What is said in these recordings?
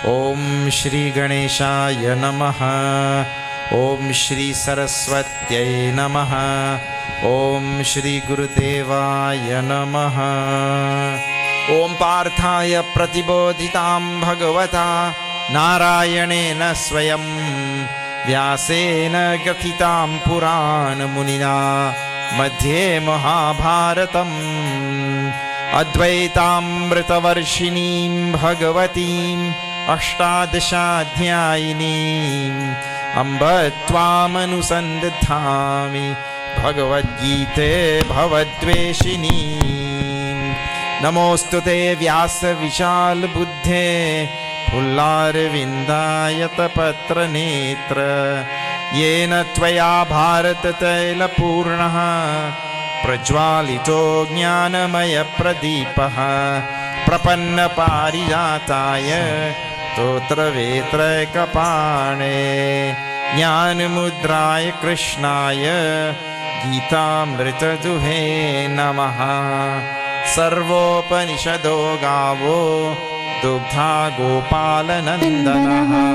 Om Shri Ganeshaya Namaha. Om Shri Saraswatyai Namaha. Om Shri Gurudevaya Namaha. Om Parthaya Pratibodhitam Bhagavata Narayanena Swayam Vyasena Gathitam Purana Munina Madhye Mahabharatam Advaitamritavarshinim Bhagavatim Ashtadashadhyayinim Amba Tvamanusandadhami Bhagavad Gita Bhavadveshinim Namostute Vyasa Vishal Buddhe Pullarvindayata Patra Netra Yena Tvaya Bharata Taila Purnaha Prajwalito Jnanamaya Pradipaha Prapanna Parijataya Totra Vetra Kapane Jnanamudraya Krishnaya Gitamrita Duhe Namaha Sarvopanishado Gavo Dugdha Gopala Nandanaha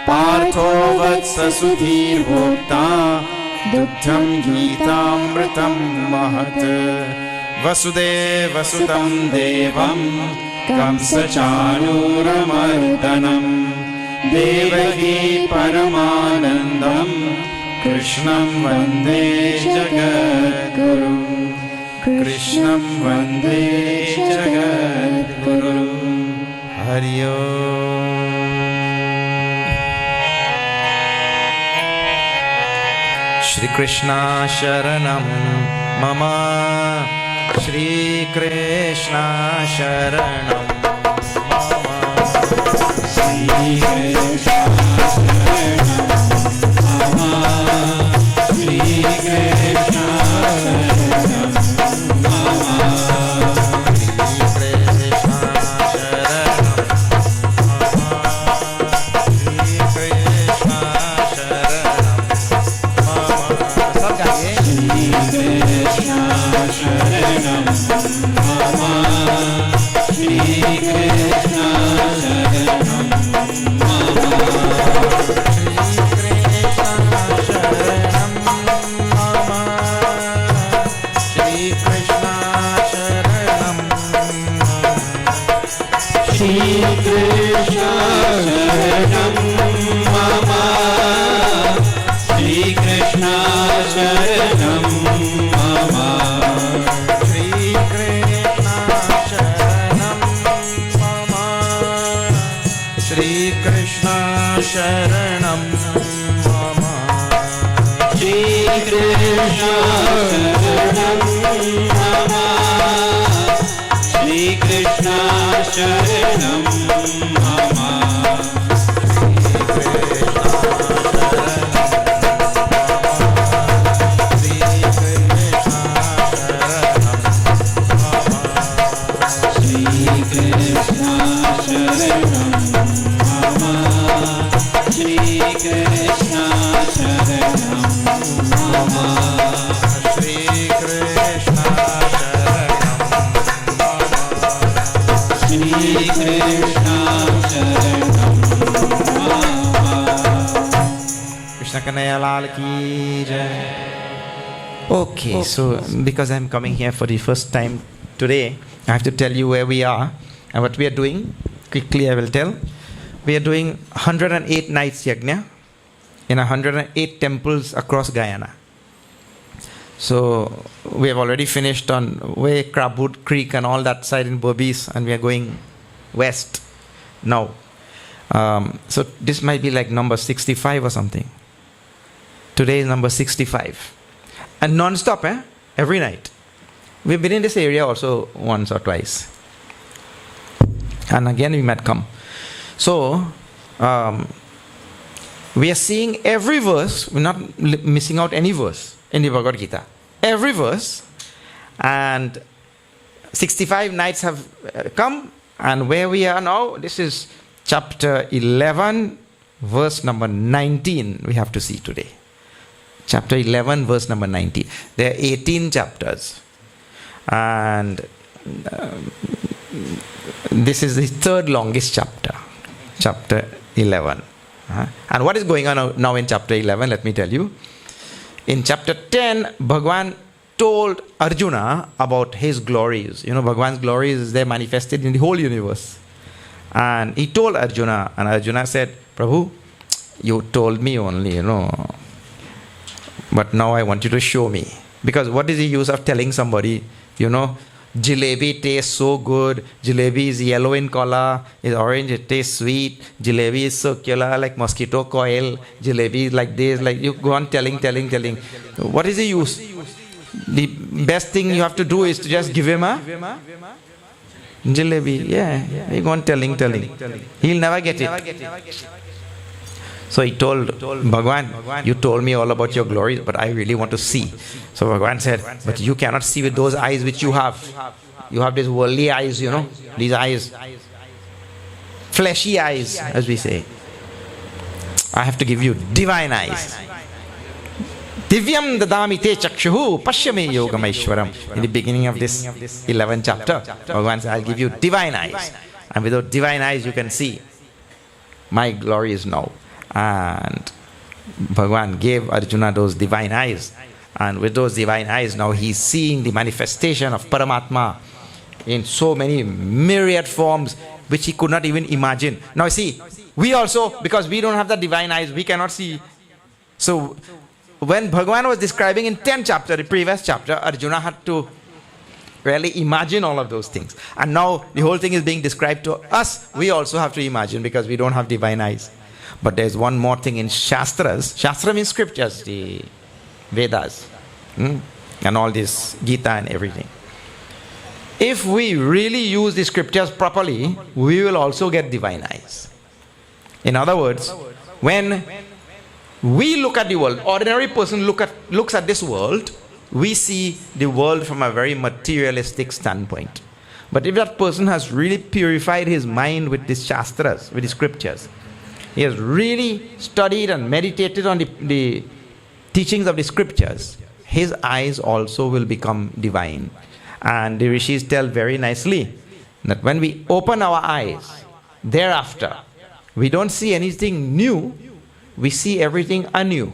Partho Vatsa Sudhir Bhokta Dugdham Gitamritam Mahat Vasudeva Sudam Devam Kamsa Chanuramardhanam Devaki Paramanandam Krishnam Vande Jagadguru Krishnam Vande Jagadguru Hari Om. Shri Krishna Sharanam Mama Shri Krishna Sharanam Mama Shri Krishna Sharanam Mama Shri Krishna Sharanam Mama Shri Krishna Sharanam Sharanam Mama Shri Krishna Sharanam Mama Shri Krishna Sharanam Mama Shri Krishna Sharanam Mama Shri Krishna Sharanam Mama Shri Krishna Sharanam Mama Shri Krishna Sharanam Mama Krishna Kanaya Lal Ki Jai. Okay, so because I'm coming here for the first time today, I have to tell you where we are and what we are doing. Quickly I will tell. We are doing 108 nights yajna in 108 temples across Guyana. So we have already finished on way Crabwood Creek and all that side in Berbice, and we are going west now. So this might be like number 65 or something. Today is number 65. And non-stop, every night. We've been in this area also once or twice. And again we might come. So, we are seeing every verse, we're not missing out any verse in the Bhagavad Gita. Every verse, and 65 nights have come, and where we are now, this is chapter 11, verse number 19, we have to see today. Chapter 11, verse number 19. There are 18 chapters. And this is the third longest chapter. chapter 11. And what is going on now in chapter 11? Let me tell you. In chapter 10, Bhagwan told Arjuna about his glories. You know, Bhagwan's glories, they're manifested in the whole universe. And he told Arjuna, and Arjuna said, Prabhu, you told me only, you know, but now I want you to show me. Because what is the use of telling somebody, you know, jalebi tastes so good, jalebi is yellow in color, is orange, it tastes sweet, jalebi is circular like mosquito coil, jalebi is like this, like you go on telling. What is the use? The best thing you have to do is to just give him a jalebi. Yeah, you go on telling. He'll never get it. So he told Bhagwan, you told me all about your glories, but I really want to see. So Bhagwan said, but you cannot see with those eyes which you have. You have these worldly eyes, you know, these eyes, fleshy eyes, as we say. I have to give you divine eyes. Divyam dadami te chakshuhu pashyame yogamaishwaram. In the beginning of this 11th chapter, Bhagwan said, I'll give you divine eyes. And without divine eyes, you can see my glory is now. And Bhagwan gave Arjuna those divine eyes. And with those divine eyes, now he's seeing the manifestation of Paramatma in so many myriad forms which he could not even imagine. Now see, we also, because we don't have the divine eyes, we cannot see. So when Bhagwan was describing in 10th chapter, the previous chapter, Arjuna had to really imagine all of those things. And now the whole thing is being described to us. We also have to imagine because we don't have divine eyes. But there's one more thing in Shastras. Shastra means scriptures, the Vedas, and all this Gita and everything. If we really use the scriptures properly, we will also get divine eyes. In other words, when we look at the world, ordinary person looks at this world, we see the world from a very materialistic standpoint. But if that person has really purified his mind with the Shastras, with the scriptures, he has really studied and meditated on the teachings of the scriptures, his eyes also will become divine. And the rishis tell very nicely that when we open our eyes, thereafter, we don't see anything new, we see everything anew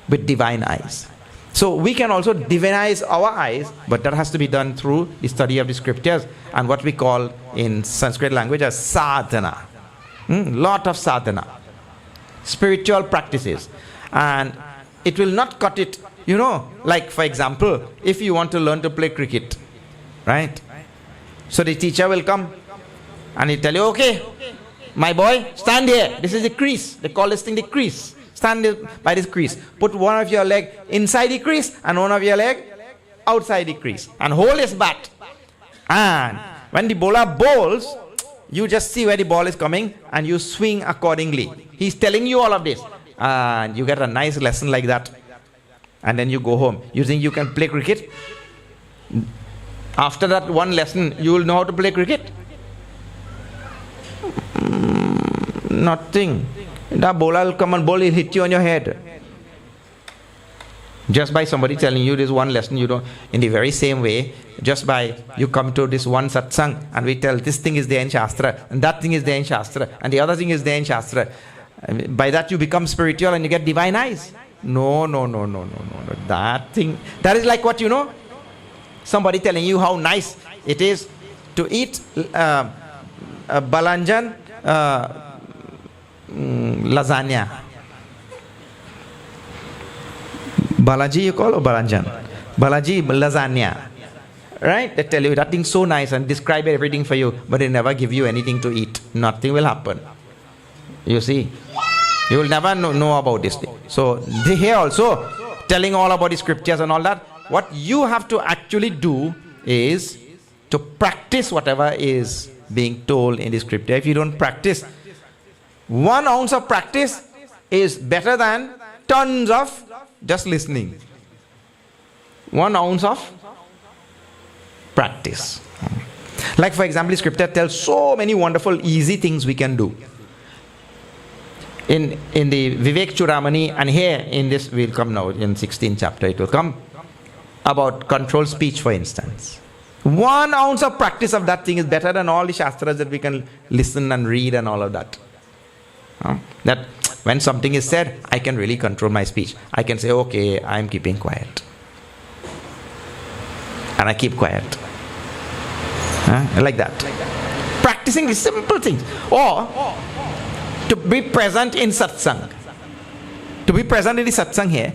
with divine eyes. So we can also divinize our eyes, but that has to be done through the study of the scriptures and what we call in Sanskrit language as sadhana. Lot of sadhana, spiritual practices. And it will not cut it, you know, like for example, if you want to learn to play cricket, right? So the teacher will come and he'll tell you, okay, my boy, stand here. This is the crease. They call this thing the crease. Stand by this crease. Put one of your leg inside the crease and one of your leg outside the crease. And hold his bat. And when the bowler bowls, you just see where the ball is coming and you swing accordingly. He's telling you all of this. And you get a nice lesson like that. And then you go home. You think you can play cricket? After that one lesson, you will know how to play cricket? Nothing. That bowler will come and bowl, he'll hit you on your head. Just by somebody telling you this one lesson, you don't. In the very same way, just by you come to this one satsang and we tell this thing is there in Shastra and that thing is there in Shastra and the other thing is there in Shastra. By that you become spiritual and you get divine eyes. No. That thing, that is like what, you know, somebody telling you how nice it is to eat balanjan lasagna. Balaji you call or Balanjan? Balaji lasagna. Right? They tell you that thing's so nice and describe everything for you, but they never give you anything to eat. Nothing will happen. You see? You will never know about this thing. So they here also telling all about the scriptures and all that. What you have to actually do is to practice whatever is being told in the scripture. If you don't practice, 1 ounce of practice is better than tons of just listening. 1 ounce of practice. Like for example, scripture tells so many wonderful easy things we can do. In the Vivek Churamani, and here in this will come now in 16th chapter, it will come about controlled speech, for instance. 1 ounce of practice of that thing is better than all the shastras that we can listen and read and all of that. That when something is said, I can really control my speech. I can say, okay, I'm keeping quiet. And I keep quiet. Like that. Practicing these simple things. Or to be present in satsang. To be present in the satsang here.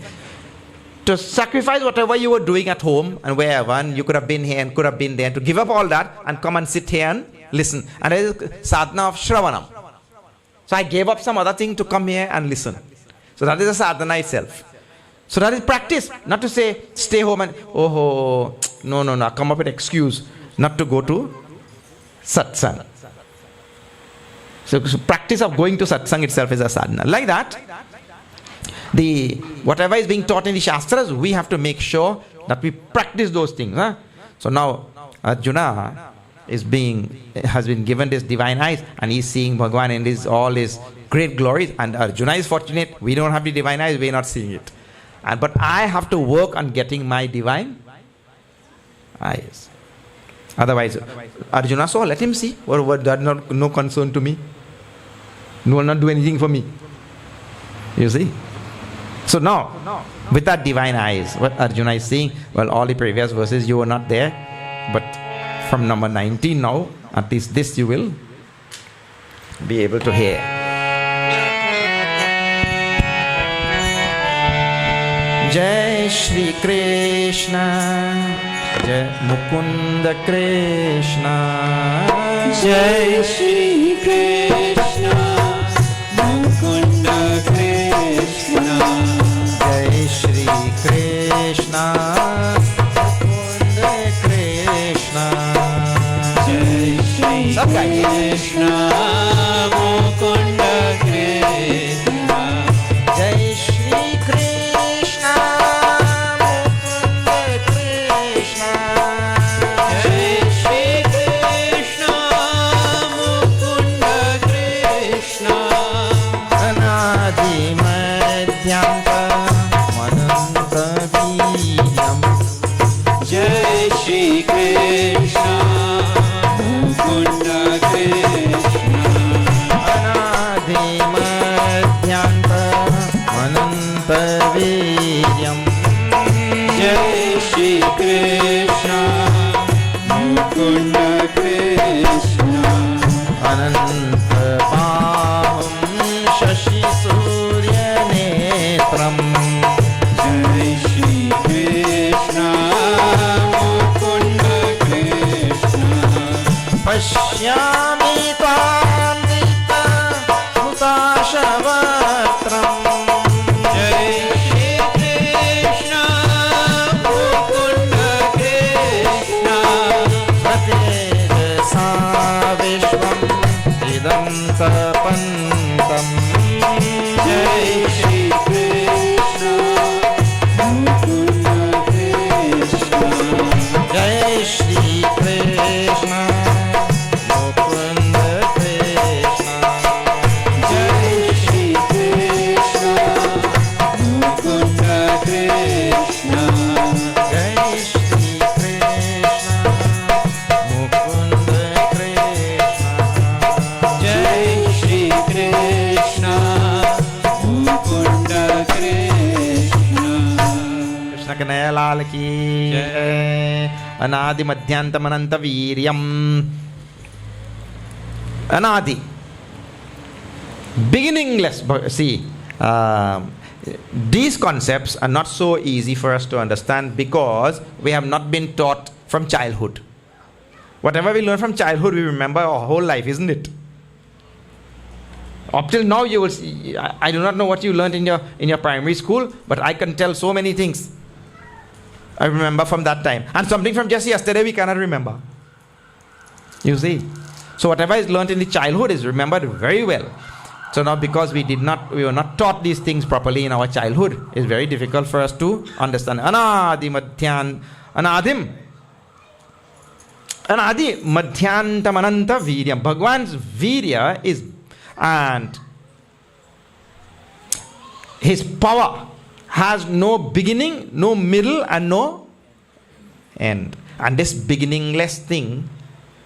To sacrifice whatever you were doing at home and wherever, and you could have been here and could have been there, to give up all that and come and sit here and listen. And there is sadhana of shravanam. So I gave up some other thing to come here and listen. So that is a sadhana itself. So that is practice. Not to say, stay home and, no, come up with excuse not to go to satsang. So practice of going to satsang itself is a sadhana. Like that, whatever is being taught in the Shastras, we have to make sure that we practice those things. So now Arjuna has been given this divine eyes, and he's seeing Bhagavan in all his great glories. And Arjuna is fortunate, we don't have the divine eyes, we're not seeing it. But I have to work on getting my divine eyes. Otherwise, Arjuna saw, let him see. What that no concern to me. No, will not do anything for me. You see? So now, with that divine eyes, what Arjuna is seeing, well, all the previous verses you were not there, but from number 19 now, at least this you will be able to hear. Jai Shri Krishna, Jai Mukunda Krishna, Jai Shri Krishna, Mukunda Krishna, Jai Shri Krishna, Mukunda Krishna, Jai Shri Krishna, Mukunda Krishna, Jai Shri Krishna, Mukunda Krishna, Jai Shri Krishna, Mukunda Krishna, Anadi Madhyanta Mananta Viyam. Jai Shri Krishna, Mukunda Krishna, Anadi Madhyanta Mananta Viyam. Jai Shri Krishna, Mukunda Krishna, Ananta Paham Shashi Surya Netram. Jai Shri Krishna, Mukunda Krishna, Pashyami Tvam Dita Hutashavatram. Jai Shri Krishna, Mukunda Krishna, Pratejasa Vishwam Idam Tapantam. Jai Shri Krishna, Mukunda Krishna, Jai Shri Krishna, Mukunda Krishna. Jai Shri Krishna, Mukunda Krishna, Jai Shri Krishna, Mukunda Krishna. Jai Shri Krishna, Mukunda Krishna. Krishna Kanaya Lal ki jai. Anadi Madhyantam Ananta Viryam. Anadi, beginningless. See, these concepts are not so easy for us to understand because we have not been taught from childhood. Whatever we learn from childhood, we remember our whole life, isn't it? Up till now, you will see, I do not know what you learned in your primary school, but I can tell so many things. I remember from that time. And something from just yesterday we cannot remember. You see? So whatever is learned in the childhood is remembered very well. So now because we were not taught these things properly in our childhood, it's very difficult for us to understand. Anadi Madhyan, Anadim. Anadi Madhyantam Ananta Viryam. Bhagwan's Virya is, and his power has no beginning, no middle, and no end. And this beginningless thing,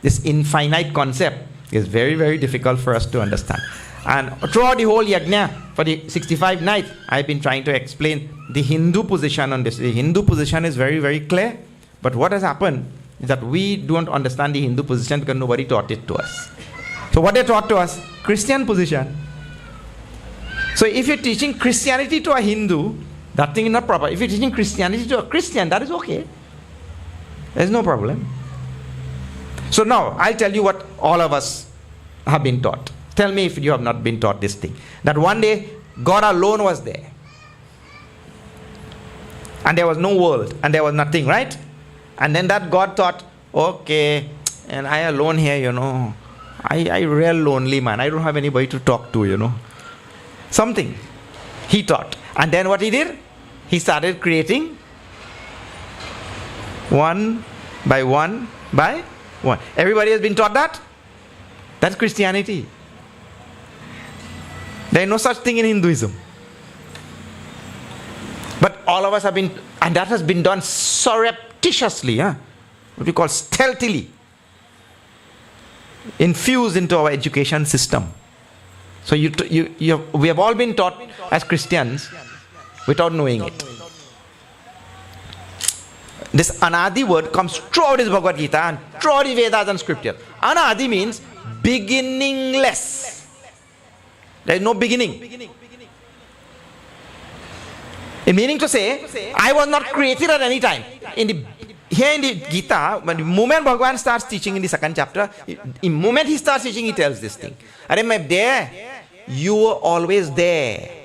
this infinite concept, is very, very difficult for us to understand. And throughout the whole yajna, for the 65 nights, I've been trying to explain the Hindu position on this. The Hindu position is very, very clear. But what has happened is that we don't understand the Hindu position because nobody taught it to us. So what they taught to us? Christian position. So if you're teaching Christianity to a Hindu, that thing is not proper. If you're teaching Christianity to a Christian, that is okay. There's no problem. So now, I'll tell you what all of us have been taught. Tell me if you have not been taught this thing. That one day, God alone was there. And there was no world, and there was nothing, right? And then that God thought, okay, and I alone here, you know. I real lonely man. I don't have anybody to talk to, you know. Something. He thought. And then what he did? He started creating one by one by one. Everybody has been taught that? That's Christianity. There is no such thing in Hinduism. But all of us have been, and that has been done surreptitiously, what we call stealthily, infused into our education system. So we have all been taught as Christians without knowing it. This anadi word comes throughout this Bhagavad Gita and throughout the Vedas and scripture. Anadi means beginningless. There is no beginning. In meaning to say, I was not created at any time. Here in the Gita, when the moment Bhagavan starts teaching in the second chapter, the moment he starts teaching, he tells this thing. Are I'm there? You were always there.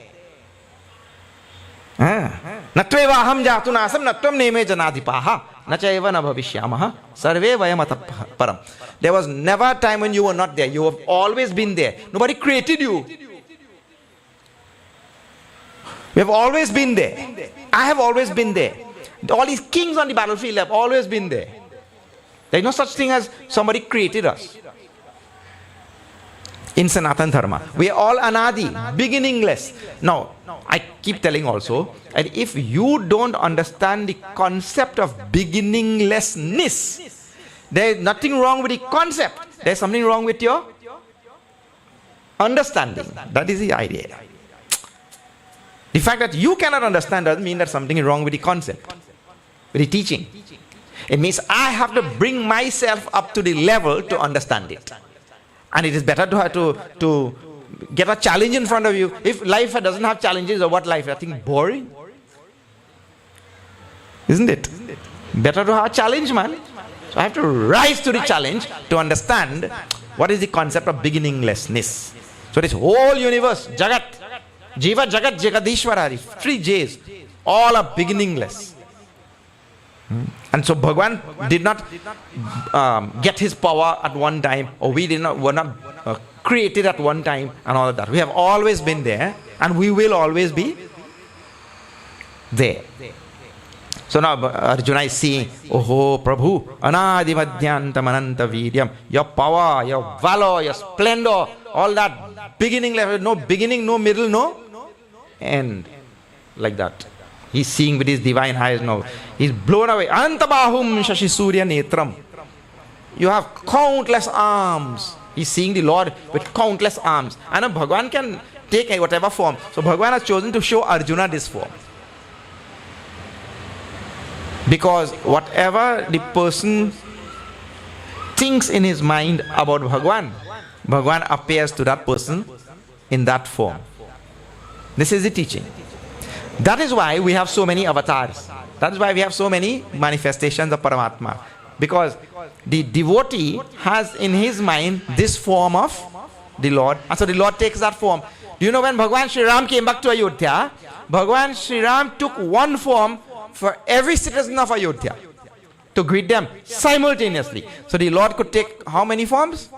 Natveva aham jatu nasam natvam neme janadipaha nachaiva na bhavishyamaha sarve vayamata param. There was never a time when you were not there. You have always been there. Nobody created you. We have always been there. I have always been there. All these kings on the battlefield have always been there. There is no such thing as somebody created us. In Sanatana Dharma, we are all anadi, beginningless. Now, I keep telling also, that if you don't understand the concept of beginninglessness, there is nothing wrong with the concept. There is something wrong with your understanding. That is the idea. The fact that you cannot understand doesn't mean that something is wrong with the concept, with the teaching. It means I have to bring myself up to the level to understand it. And it is better to have to get a challenge in front of you. If life doesn't have challenges, or what life? I think boring. Isn't it? Better to have a challenge, man. So I have to rise to the challenge to understand what is the concept of beginninglessness. So this whole universe, Jagat, Jiva, Jagat, Jagadishwara, 3 J's, all are beginningless. And so Bhagavan did not get his power at one time, or were not created at one time, and all of that. We have always been there, and we will always be there. So now Arjuna is seeing, oh Prabhu, Anadi Madhyantam Ananta Vidyam, your power, your valor, your splendor, all that beginning level, no beginning, no middle, no end. Like that. He's seeing with his divine eyes now. He's blown away. Antabahum Shashi Surya Netram. You have countless arms. He's seeing the Lord with countless arms. And Bhagavan can take whatever form. So Bhagavan has chosen to show Arjuna this form. Because whatever the person thinks in his mind about Bhagavan, Bhagavan appears to that person in that form. This is the teaching. That is why we have so many avatars. That is why we have so many manifestations of Paramatma. Because the devotee has in his mind this form of the Lord. And so the Lord takes that form. Do you know when Bhagavan Sri Ram came back to Ayodhya, Bhagavan Sri Ram took one form for every citizen of Ayodhya to greet them simultaneously. So the Lord could take how many forms?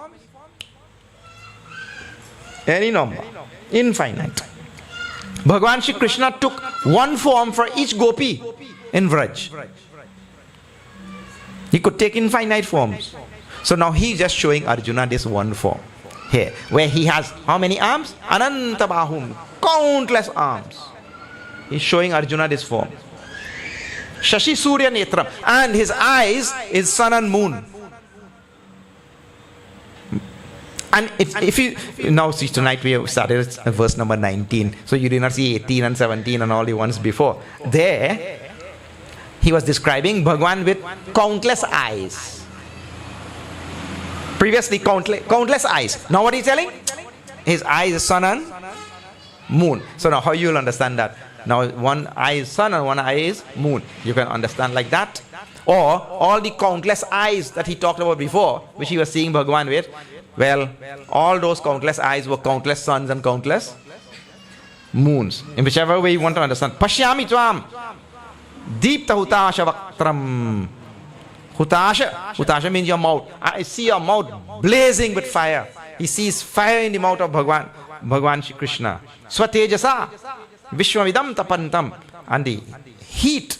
Any number. Infinite. Bhagavan Shri Krishna took one form for each gopi in Vraj. He could take infinite forms. So now he's just showing Arjuna this one form here, where he has how many arms? Ananta Bahum, countless arms. He's showing Arjuna this form. Shashi Surya Netram, and his eyes is sun and moon. And if you now see, tonight we have started at verse number 19, so you did not see 18 and 17 and all the ones before. There he was describing Bhagwan with countless eyes. Previously countless eyes. Now what he's telling? His eye is sun and moon. So now how you will understand that? Now one eye is sun and one eye is moon. You can understand like that. Or all the countless eyes that he talked about before, which he was seeing Bhagwan with, well, all those countless eyes were countless suns and countless moons. In whichever way you want to understand. Pashyami tvam deepta hutasha vaktram. Hutasha means your mouth. I see your mouth blazing with fire. He sees fire in the mouth of Bhagwan Shri Krishna. Swatejasa vishwavidam tapantam. And the heat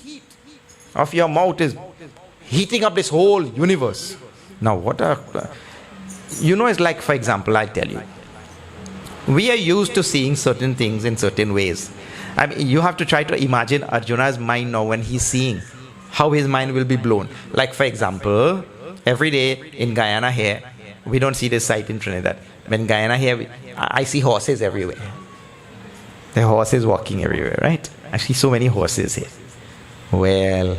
of your mouth is heating up this whole universe. Now what it's like, for example, I tell you, we are used to seeing certain things in certain ways. I mean, you have to try to imagine Arjuna's mind now when he's seeing how his mind will be blown. Like, for example, every day in Guyana here, we don't see this sight in Trinidad. But in Guyana here, I see horses everywhere. There are horses walking everywhere, right? I see so many horses here. Well,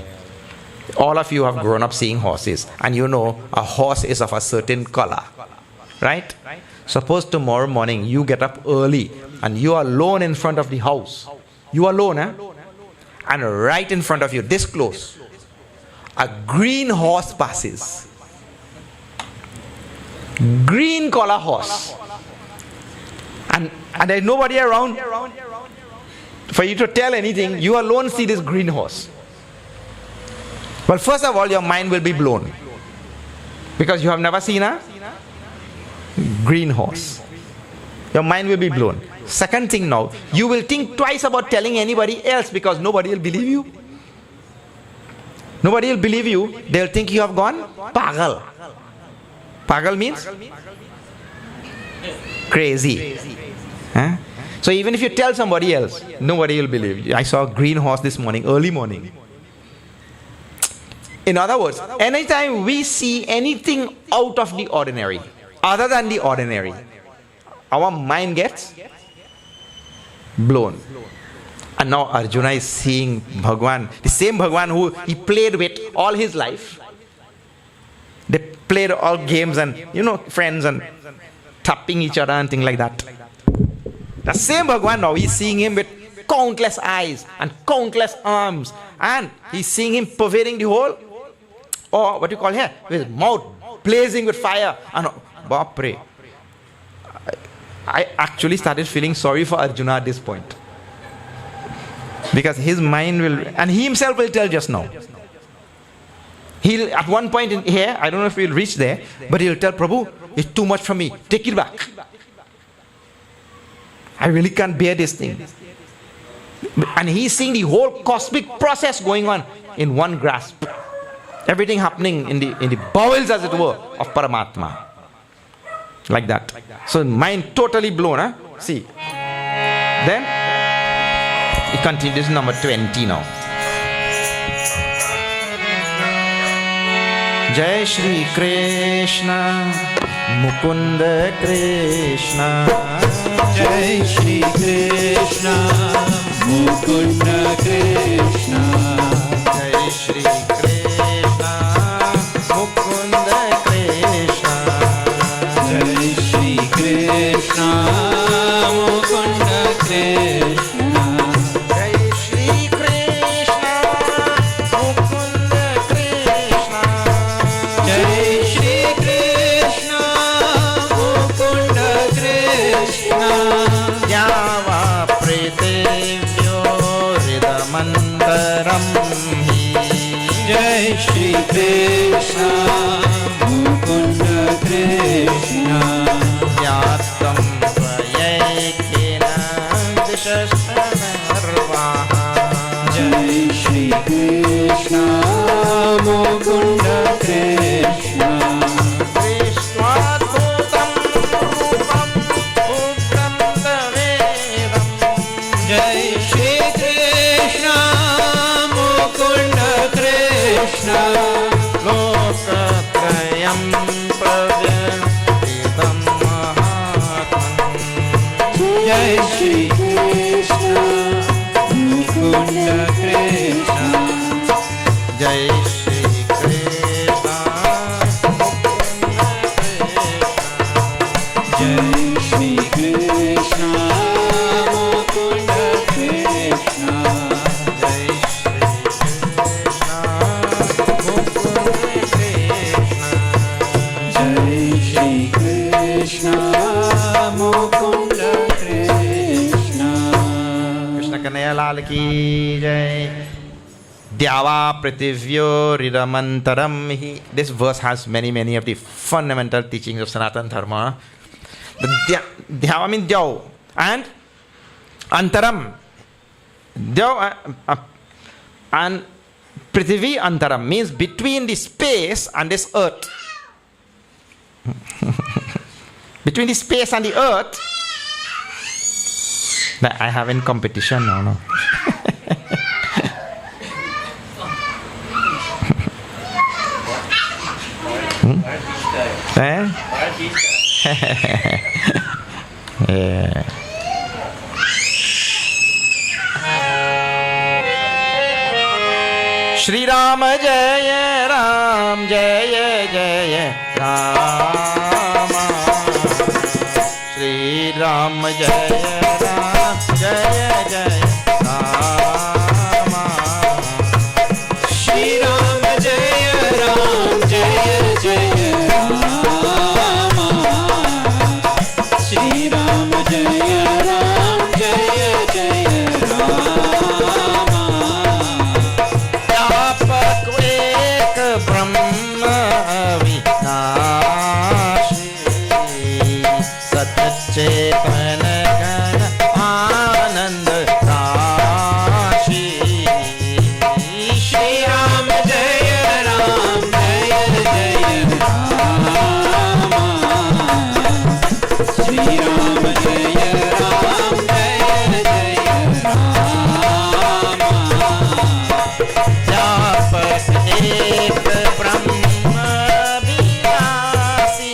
all of you have grown up seeing horses, and you know a horse is of a certain color, right? Suppose tomorrow morning you get up early and you are alone in front of the house. You are alone, and right in front of you, this close, a green horse passes. Green color horse. And there's nobody around for you to tell anything. You alone see this green horse. Well, first of all, your mind will be blown, because you have never seen a green horse. Your mind will be blown. Second thing, now you will think twice about telling anybody else, because nobody will believe you. Nobody will believe you. They'll think you have gone pagal. Pagal means crazy. So even if you tell somebody else, nobody will believe you. I saw a green horse this morning, early morning. In other words, anytime we see anything out of the ordinary, other than the ordinary, our mind gets blown. And now Arjuna is seeing Bhagwan, the same Bhagwan who he played with all his life. They played all games and, friends and tapping each other and things like that. The same Bhagwan now, he's seeing him with countless eyes and countless arms. And he's seeing him pervading the whole, or what you call here, with his mouth blazing with fire. And Bapre, I actually started feeling sorry for Arjuna at this point. Because his mind will, and he himself will tell just now. He'll, at one point in here, I don't know if we'll reach there, but he'll tell, Prabhu, it's too much for me. Take it back. I really can't bear this thing. And he's seeing the whole cosmic process going on in one grasp. Everything happening in the bowels, as it were, of Paramatma. Like that. So mind totally blown. See. Then it continues, number 20 now. Jai Shri Krishna Mukunda Krishna. Jai Shri Krishna Mukunda Krishna. Jai Shri Krishna Mukunda Krishna. Jai Shri Krishna Mukunda Krishna. Jai Shri Krishna Mukunda Krishna. Jai Shri Krishna Mukunda Krishna. Yava Pritevyo Ridamantaram Hi. Jai Shri Krishna Mukunda Krishna. Yatam Svayekena Dishashanarvaha. Jai Shri Krishna Mukunda Krishna. Krishnadbhutam Rupam Ugram Vedam. Jai Shri Krishna Mukunda Krishna. Lokatrayam Pravyakritam Kanaya Lal ki jai. Dyava Prithivyo Ridamantaram hi. This verse has many of the fundamental teachings of Sanatana Dharma. The Dyava means Dyav. And Antaram. Dyav and Prithvi Antaram means between the space and this earth. Between the space and the earth. I have in competition now. No. Yeah. Shri Ram Jaya Ram Jaya Jaya Rama. Shri Ram Jaya Ram Jaya Jaya Rama. Shri Ram Jaya Ram Jaya Jaya Rama. Shri Ram Jaya Ram Jaya Jaya Rama. Vyapak ek Brahma avinashi Satchetan Gana Anand Rashi. Shri Ram Jaya Ram Jaya Jaya Rama. Shri Ram Jaya Ram Jaya Jaya Rama. Vyapak ek Brahma avinashi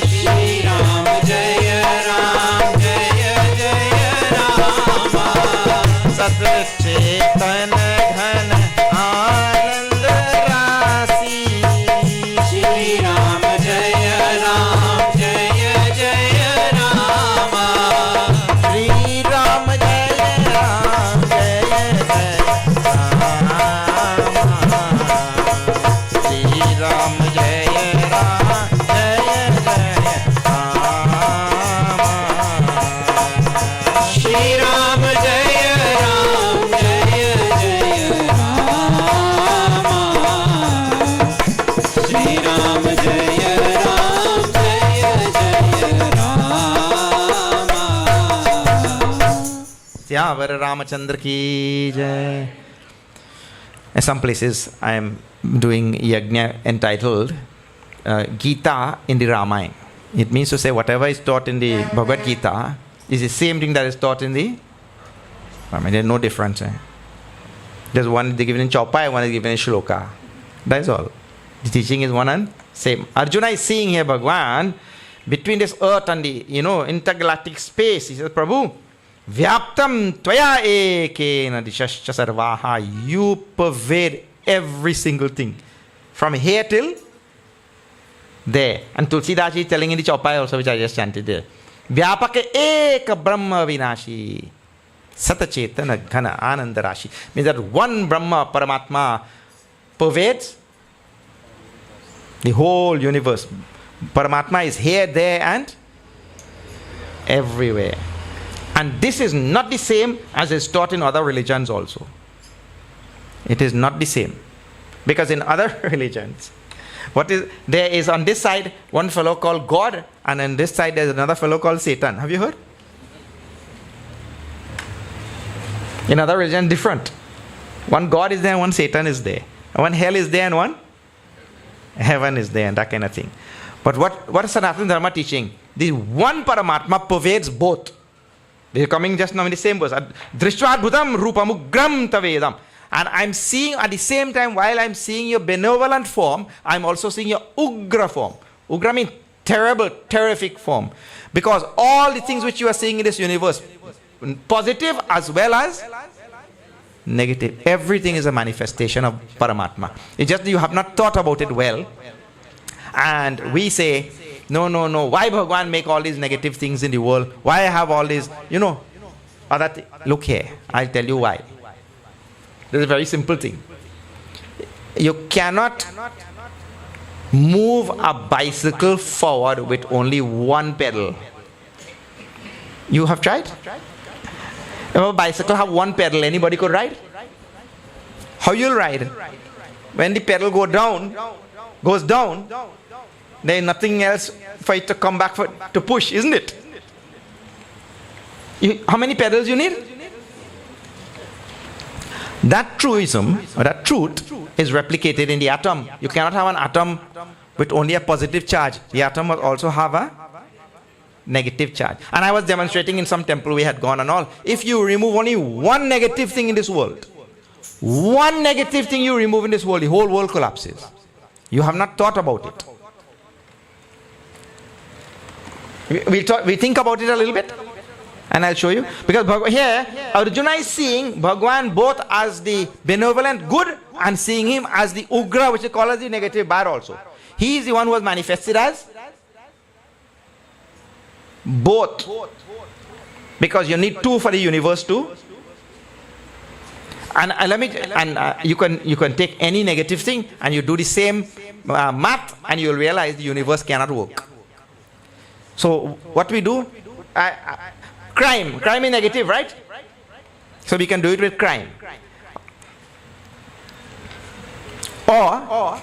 Shri Ram Jaya Ram Jaya Jaya Rama. Satchetan Gana Anand Rashi. Shri Ram Jaya Ram Jaya Jaya Rama. Shri Ram Jaya Ram Jaya Jaya Rama. Shri Ram Jaya Ram Jaya Jaya Rama. Shri Ram Jaya Ram Jaya Jaya Rama. Shri Ram Jaya Ram Jaya Jaya Rama. Syavar Ramachandra ki jai. In some places I am doing yajna entitled Gita in the Ramayana. It means to say whatever is taught in the Bhagavad Gita is the same thing that is taught in the Ramayana. There is no difference. There's one given in Chaupai, one is given in Shloka. That is all. The teaching is one and same. Arjuna is seeing here Bhagwan between this earth and the intergalactic space. He says, Prabhu, Vyaptam Tvaya Ekena Dishascha Sarvaha. You pervade every single thing. From here till there. And Tulsidas is telling in the Chaupai also, which I just chanted there. Vyapaka Eka Brahma Vinashi. Satachetana Ghana Ananda Rashi. Means that one Brahma Paramatma pervades the whole universe. Paramatma is here, there and everywhere. And this is not the same as is taught in other religions also. It is not the same. Because in other religions, there is on this side one fellow called God, and on this side there is another fellow called Satan. Have you heard? In other religions, different. One God is there, one Satan is there. One hell is there and one heaven is there, and that kind of thing. But what is Sanatana Dharma teaching? The one Paramatma pervades both. They are coming just now in the same verse. Drishtva-adbhutam rupamugram tavedam. And I'm seeing at the same time, while I'm seeing your benevolent form, I'm also seeing your ugra form. Ugra means terrible, terrific form. Because all the things which you are seeing in this universe, positive as well as negative, everything is a manifestation of Paramatma. It's just that you have not thought about it well. And we say, no, why Bhagwan make all these negative things in the world? Why have all these, other things? Look here, I'll tell you why. There's a very simple thing. You cannot move a bicycle forward with only one pedal. You have tried? If a bicycle have one pedal, anybody could ride? How you'll ride? When the pedal goes down, there is nothing else for it to come back to push, isn't it? How many pedals you need? That truism, or that truth, is replicated in the atom. You cannot have an atom with only a positive charge. The atom must also have a negative charge. And I was demonstrating in some temple we had gone and all. If you remove only one negative thing in this world, one negative thing you remove in this world, the whole world collapses. You have not thought about it. We think about it a little bit, and I'll show you. Because here, Arjuna is seeing Bhagwan both as the benevolent good and seeing him as the Ugra, which is called as the negative bad also. He is the one who was manifested as both. Because you need two for the universe too. And you can take any negative thing and you do the same math and you'll realize the universe cannot work. So what we do, crime is negative, right? So we can do it with crime. Or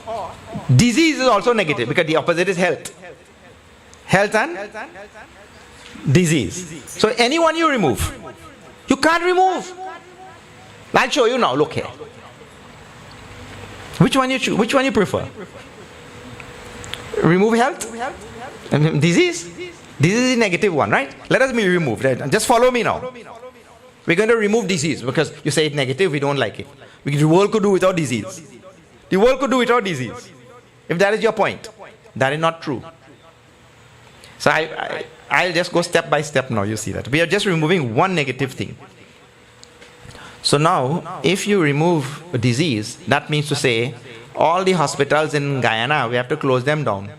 disease is also negative because the opposite is health. Health and disease. So anyone you remove, you can't remove. I'll show you now. Look here. Which one you choose? Which one you prefer? Remove health? Disease? Disease is the negative one, right? Let us be removed. Just follow me now. We're going to remove disease because you say it's negative, we don't like it. The world could do without disease. The world could do without disease. If that is your point, that is not true. So I'll just go step by step now. You see that. We are just removing one negative thing. So now, if you remove a disease, that means to say, all the hospitals in Guyana, we have to close them down.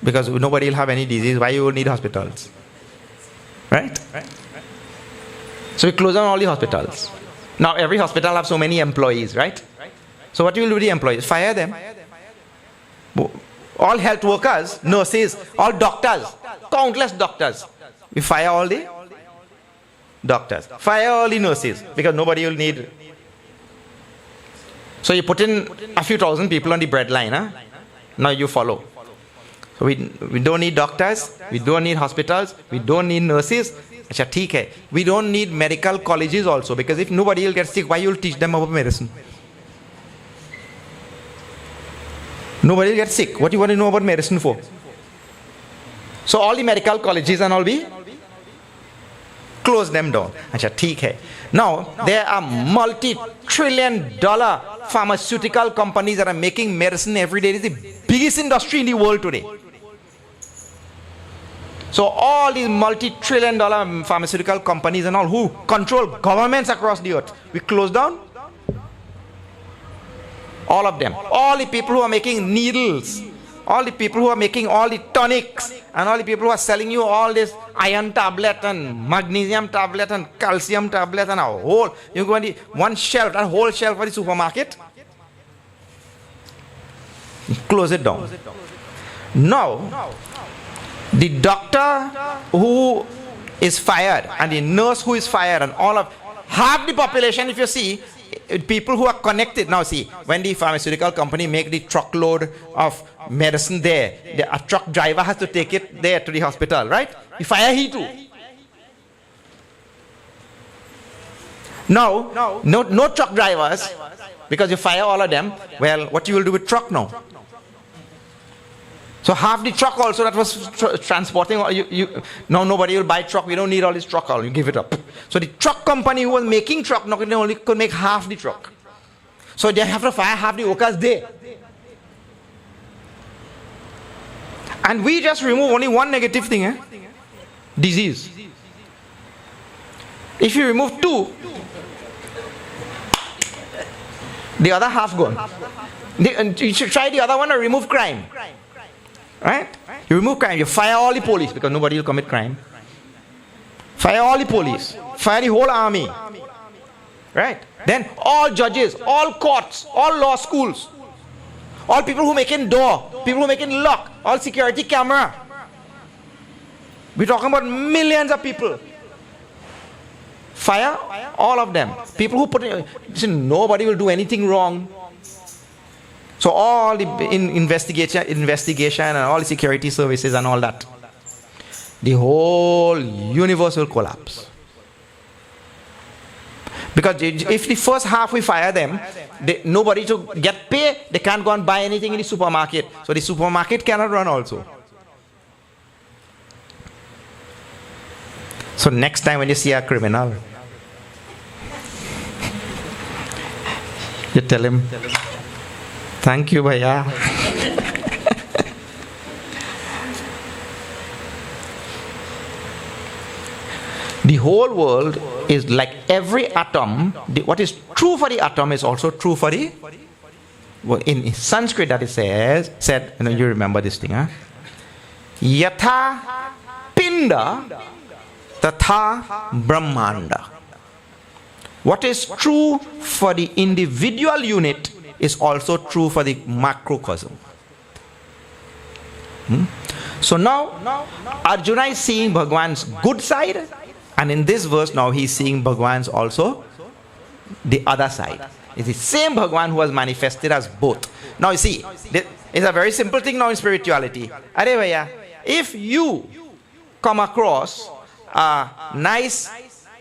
Because nobody will have any disease. Why you will need hospitals? Right? So we close down all the hospitals. Now every hospital have so many employees, right? So what you will do with the employees? Fire them. All health workers, nurses, all doctors, countless doctors. We fire all the doctors. Fire all the nurses because nobody will need. So you put in a few thousand people on the breadline. Huh? Now you follow. So we don't need doctors, we don't need hospitals, we don't need nurses. We don't need medical colleges also because if nobody will get sick, why you will teach them about medicine? Nobody will get sick. What do you want to know about medicine for? So all the medical colleges and all we close them down. Now there are multi-trillion-dollar pharmaceutical companies that are making medicine every day. It is the biggest industry in the world today. So all these multi-trillion-dollar pharmaceutical companies and all who control governments across the earth, we close down all of them. All the people who are making needles, all the people who are making all the tonics, and all the people who are selling you all this iron tablet and magnesium tablet and calcium tablet and a whole, you go on the one shelf, that whole shelf for the supermarket, close it down. Now, the doctor who is fired and the nurse who is fired and all of half the population, if you see, people who are connected. Now see, when the pharmaceutical company make the truckload of medicine there, a truck driver has to take it there to the hospital, right? You fire he too. Now, no truck drivers, because you fire all of them. Well, what you will do with truck now? So half the truck also that was transporting, now nobody will buy truck. We don't need all this truck. You give it up. So the truck company who was making truck now only could make half the truck. So they have to fire half the workers there. And we just remove only one negative thing, disease. If you remove two, the other half gone. You should try the other one or remove crime. Right? You remove crime, you fire all the police because nobody will commit crime. Fire all the police, fire the whole army. Right? Then all judges, all courts, all law schools, all people who make in door, people who make in lock, all security camera. We're talking about millions of people. Fire all of them. People who put in, listen, nobody will do anything wrong. So all the investigation and all the security services and all that, the whole universe will collapse. Because if the first half we fire them, nobody to get pay, they can't go and buy anything in the supermarket. So the supermarket cannot run also. So next time when you see a criminal, you tell him, thank you, bhaiya. The whole world is like every atom. What is true for the atom is also true for the. Well, in Sanskrit that it said, you remember this thing, huh? Yatha pinda tatha brahmanda. What is true for the individual unit is also true for the macrocosm. So now Arjuna is seeing Bhagwan's good side, and in this verse now he is seeing Bhagwan's also the other side. It's the same Bhagwan who was manifested as both. Now you see, it's a very simple thing now in spirituality. Are bhaiya, if you come across a nice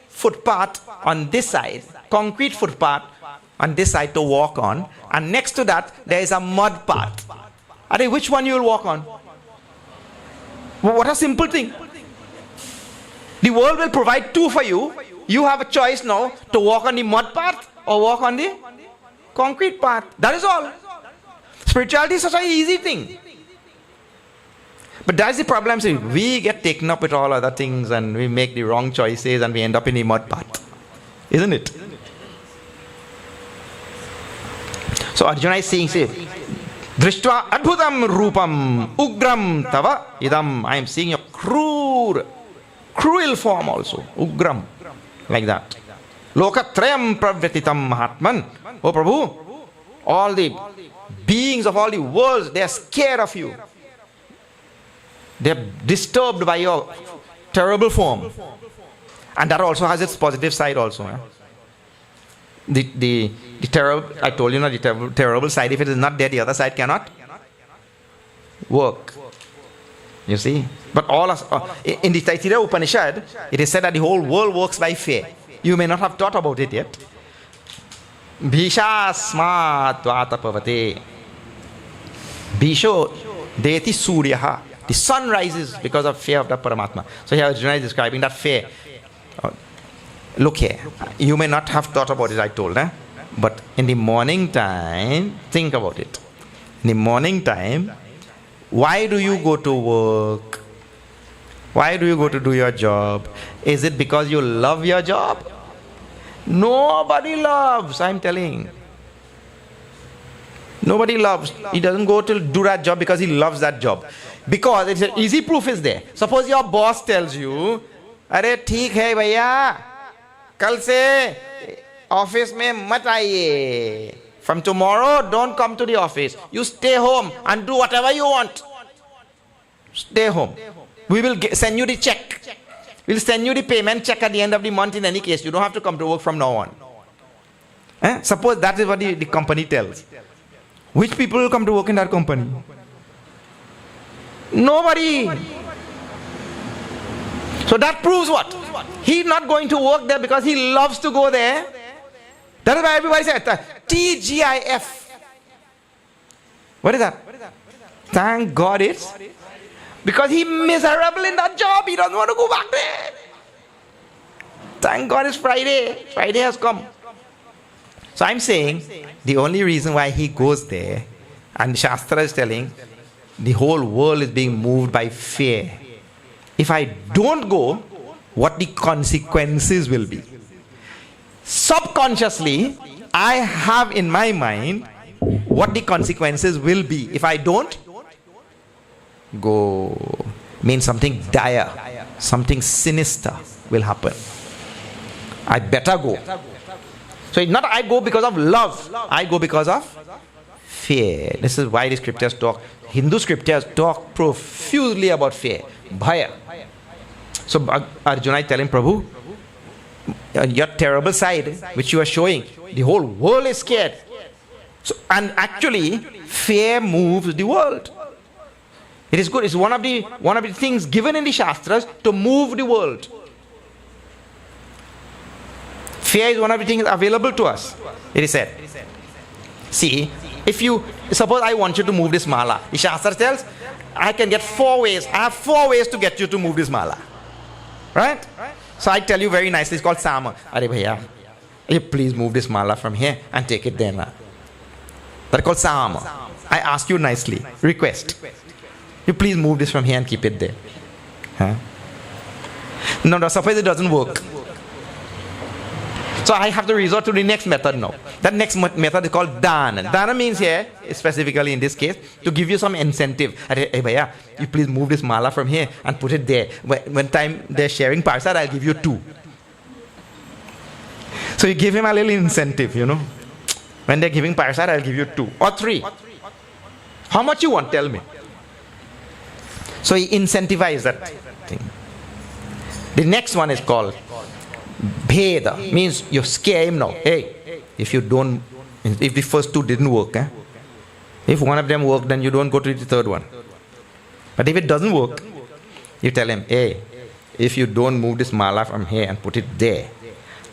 footpath on this side, concrete footpath on this side to walk on, and next to that there is a mud path, which one you will walk on? What a simple thing. The world will provide two for you. You have a choice now to walk on the mud path or walk on the concrete path. That is all. Spirituality is such an easy thing. But that's the problem. See, we get taken up with all other things and we make the wrong choices and we end up in the mud path. Isn't it? So Arjuna is saying, Drishtva adbhutam rupam ugram tava idam. I am seeing a cruel form also. Ugram. Like that. Lokatrayam pravetitam mahatman. Oh Prabhu, all the beings of all the worlds, they are scared of you. They are disturbed by your terrible form. And that also has its positive side also. The terrible, I told you, the terrible side, if it is not there, the other side cannot work. You see? But in the Taittiriya Upanishad, it is said that the whole world works by fear. You may not have thought about it yet. Bhisha smat vatapavate. Bhisho deeti suryaha. The sun rises because of fear of the Paramatma. So here Arjuna is describing that fear. Look here. You may not have thought about it, I told. But in the morning time, think about it. In the morning time, why do you go to work? Why do you go to do your job? Is it because you love your job? Nobody loves, I'm telling. Nobody loves. He doesn't go to do that job because he loves that job. Because it's an easy proof is there. Suppose your boss tells you, "Arey theek hai bhaiya, kal se office mein mat aiye. From tomorrow, don't come to the office. You stay home and do whatever you want. Stay home. We will send you the check. We'll send you the payment check at the end of the month in any case. You don't have to come to work from now on." Suppose that is what the company tells. Which people will come to work in that company? Nobody. So that proves what? He's not going to work there because he loves to go there. That is why everybody says TGIF. What is that? Thank God it's because he's miserable in that job. He doesn't want to go back there. Thank God it's Friday. Friday has come. So I'm saying the only reason why he goes there, and Shastra is telling, the whole world is being moved by fear. If I don't go, what the consequences will be. Subconsciously, I have in my mind what the consequences will be. If I don't go, means something dire, something sinister will happen. I better go. So it's not I go because of love, I go because of fear. This is why the scriptures talk, Hindu scriptures talk profusely about fear, bhaya. So Arjuna is telling Prabhu, your terrible side, which you are showing, the whole world is scared. So, and actually, fear moves the world. It is good. It's one of the things given in the Shastras to move the world. Fear is one of the things available to us. It is said. See, if you suppose I want you to move this mala, the Shastra tells I can get 4 ways. I have 4 ways to get you to move this mala. Right? So I tell you very nicely, it's called Sama. Are bhaiya, you please move this mala from here and take it there now. That's called Sama. I ask you nicely, request. You please move this from here and keep it there. Huh? No, suppose it doesn't work. So I have to resort to the next method now. That next method is called Dana. Dana means here, specifically in this case, to give you some incentive. Hey bhaiya, you please move this mala from here and put it there. When time they're sharing parsad, I'll give you 2. So you give him a little incentive, you know. When they're giving parsad, I'll give you 2 or 3. How much you want? Tell me. So he incentivizes that thing. The next one is called Bheda, means you scare him now. Hey, if the first 2 didn't work, if one of them worked, then you don't go to the third one. But if it doesn't work, you tell him, hey, if you don't move this mala from here and put it there,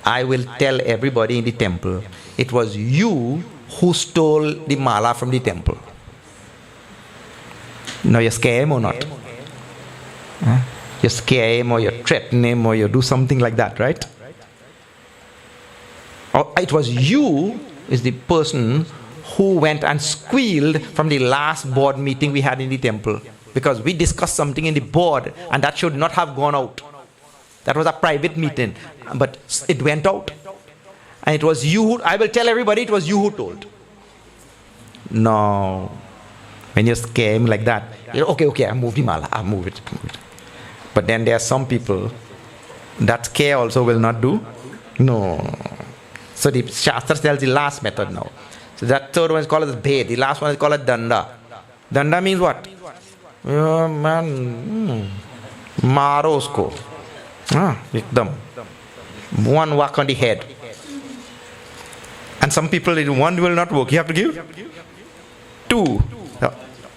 I will tell everybody in the temple, it was you who stole the mala from the temple. Now you scare him or not? You scare him or you threaten him or you do something like that, right? Or it was you is the person who went and squealed from the last board meeting we had in the temple. Because we discussed something in the board and that should not have gone out. That was a private meeting, but it went out. And it was you who, I will tell everybody it was you who told. No. When you scare him like that, okay, I move the mala, I move it. But then there are some people that scare also will not do. No. So the Shastra tells the last method now. So that third one is called as Bhed. The last one is called as Danda. Danda means what? Oh man, maro usko. Ekdam. One whack on the head. And some people, one will not work. You have to give 2.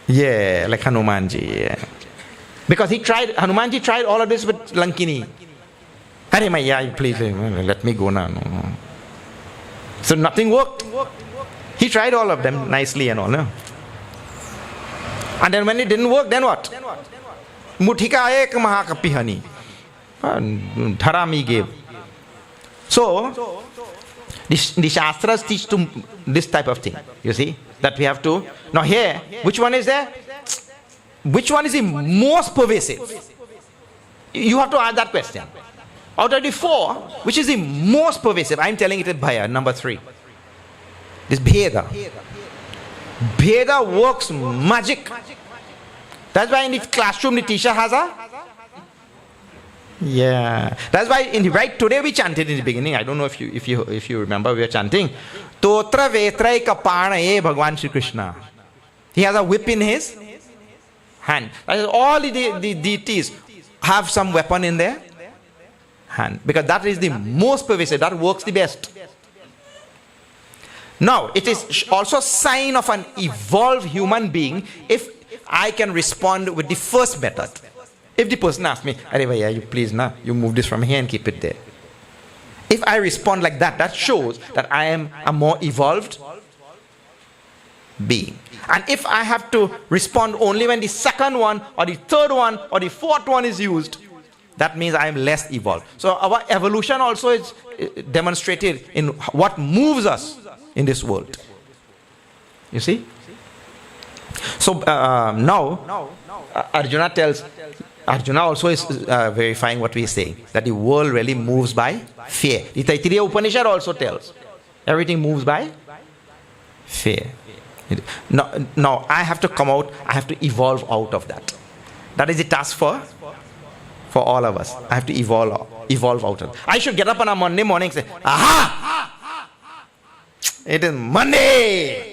Yeah, like Hanumanji. Yeah. Because Hanumanji tried all of this with Lankini. Hare Maya, please, let me go now. No. So nothing worked. He tried all of them nicely and all. No? And then when it didn't work, then what? Muthika ek mahakapihani. Dharami gave. So, the Shastras teach to this type of thing. You see? That we have to. Now here, which one is there? Which one is the most pervasive? You have to ask that question. Out of the 4, which is the most pervasive? I'm telling it at Bhaya, number 3. This Bheda. Bheda works magic. That's why in the classroom the teacher has a... Yeah. That's why right today we chanted in the beginning. I don't know if you remember, we were chanting. Totra vetrai kapana e Bhagwan Shri Krishna. He has a whip in his hand. All the deities have some weapon in their hand. Because that is the most pervasive. That works the best. Now, it is also a sign of an evolved human being if I can respond with the first method. If the person asks me, Are bhaiya, you please you move this from here and keep it there. If I respond like that, that shows that I am a more evolved being. And if I have to respond only when the second one or the third one or the fourth one is used, that means I am less evolved. So our evolution also is demonstrated in what moves us in this world. You see? So now Arjuna tells, Arjuna also is verifying what we are saying, that the world really moves by fear. The Taittiriya Upanishad also tells, everything moves by fear. Now I have to come out, I have to evolve out of that. That is the task for all of us. I have to evolve out of it. I should get up on a Monday morning and say, aha! It is Monday!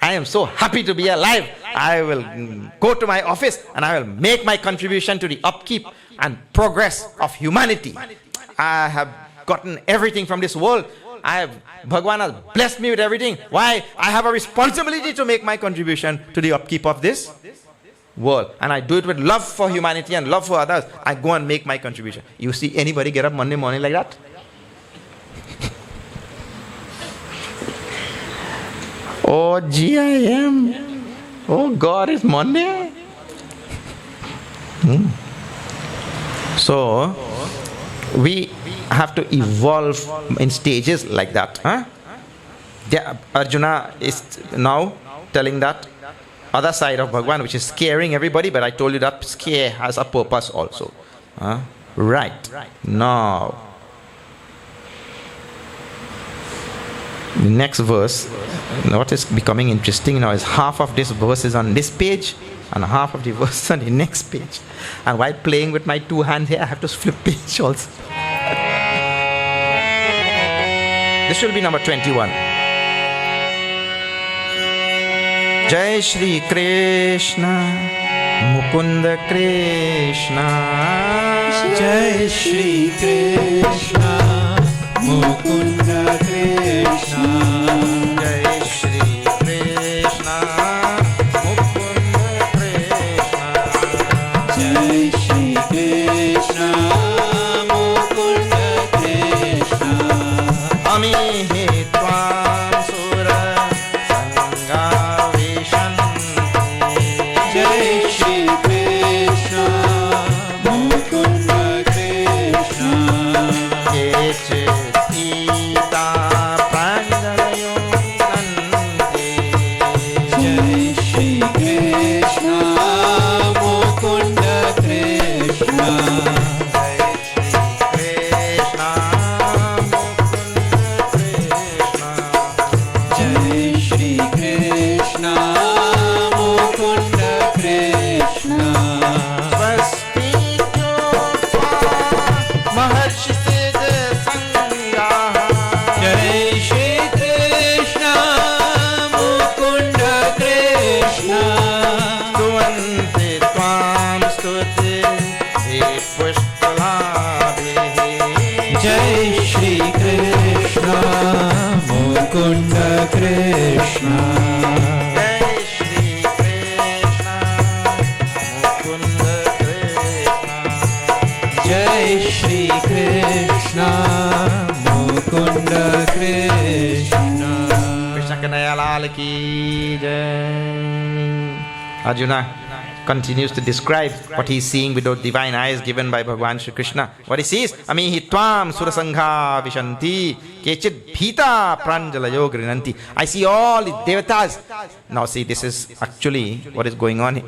I am so happy to be alive. I will go to my office and I will make my contribution to the upkeep and progress of humanity. I have gotten everything from this world. Bhagwan has blessed me with everything. Why? I have a responsibility to make my contribution to the upkeep of this world. And I do it with love for humanity and love for others. I go and make my contribution. You see anybody get up Monday morning like that? Oh, GIM. Oh, God, it's Monday. So, we have to evolve in stages like that. Huh? Arjuna is now telling that other side of Bhagwan, which is scaring everybody, but I told you that scare has a purpose also. Right. Now, the next verse, what is becoming interesting now is half of this verse is on this page and half of the verse on the next page. And while playing with my two hands here, I have to flip page also. This will be number 21. Jai Shri Krishna Mukunda Krishna. Jai Shri Krishna Mukunda Krishna. Jai Shri Krishna Mukunda Krishna. Jai Shri Krishna Mukunda Krishna. Amihi Tvam Sura Sangha Vishanti. Jai Shri Krishna Mukunda Krishna. Echita Pranjalayo Nante. Jai Shri Krishna Mukunda Krishna. Jai Shri Krishna Mukunda Krishna. Swasti Jyopa Maharshi Siddha Sangha. Jai Shri Krishna Mukunda Krishna. Stuvanti Tvam Stuti Pushpalabhihi. Jai Shri Krishna Mukunda Krishna. Jai Shri Krishna Mukunda Krishna. Jai Shri Krishna Mukunda Krishna. Krishna Kanaya Lal ki jai. Arjuna continues to describe what he is seeing with those divine eyes given by Bhagwan Shri Krishna. What he sees, Amihi Tvam Surasangha Vishanti Kechit Bhita Pranjalayo Grinanti. I see all the devatas. Now see, this is actually what is going on.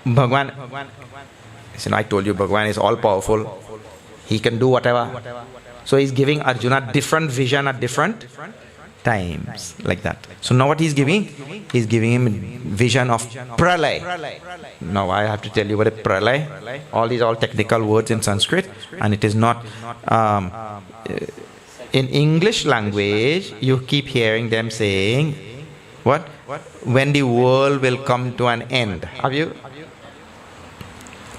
Bhagwan, I told you Bhagwan is all powerful. He can do whatever. So he's giving Arjuna different vision at different times, like that. So now what he's giving? He's giving him vision of pralay. Now I have to tell you what a pralay. All these all technical words in Sanskrit, and it is not. In English language, you keep hearing them saying, "What? When the world will come to an end." Have you?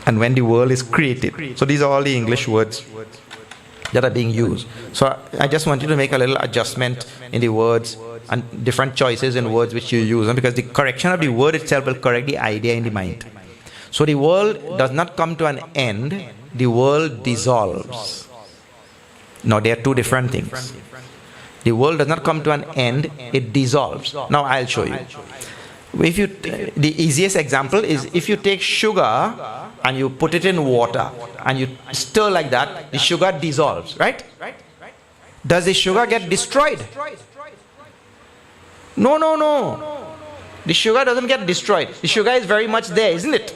And when the world is created. So these are all the English words that are being used. So I just want you to make a little adjustment in the words and different choices in words which you use, because the correction of the word itself will correct the idea in the mind. So the world does not come to an end, the world dissolves. Now there are two different things. The world does not come to an end, it dissolves. Now I'll show you. If you, the easiest example is if you take sugar and you put it in water and you stir like that, the sugar dissolves, right? Does the sugar get destroyed? No. The sugar doesn't get destroyed. The sugar is very much there, isn't it?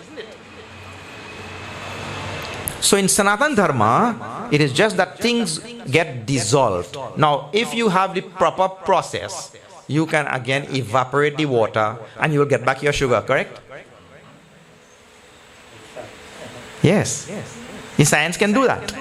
So in Sanatana Dharma, it is just that things get dissolved. Now, if you have the proper process, you can again evaporate the water and you will get back your sugar, correct? Yes. The science can do that.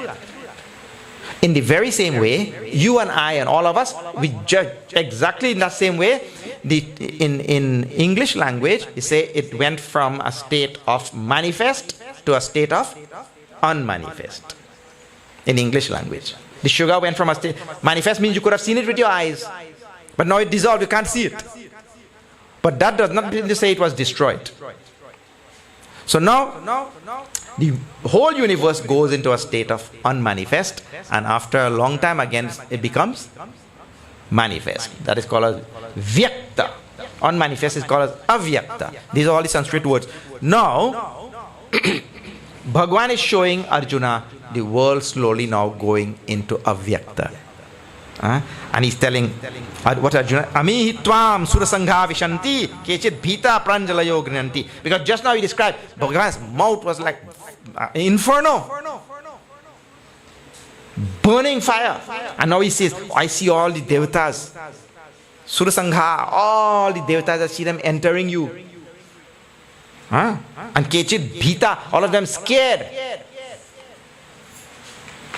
In the very same way, you and I and all of us, we judge exactly in that same way. In English language, you say it went from a state of manifest to a state of unmanifest. in English language. The sugar went from a state. Manifest means you could have seen it with your eyes, but now it dissolved, you can't see it. But that does not mean to say it was destroyed. So now, the whole universe goes into a state of unmanifest, and after a long time again, it becomes manifest. That is called as Vyakta. Unmanifest is called as Avyakta. These are all the Sanskrit words. Now, Bhagavan is showing Arjuna the world slowly now going into Avyakta. And he's telling what Arjuna, Ami tvam surasangha vishanti kechit bhita pranjalayo grinanti. Because just now he described Bhagavan's mouth was like inferno, burning fire. And now he says, I see all the devatas, surasangha, all the devatas, I see them entering you. And kechit bhita, all of them scared.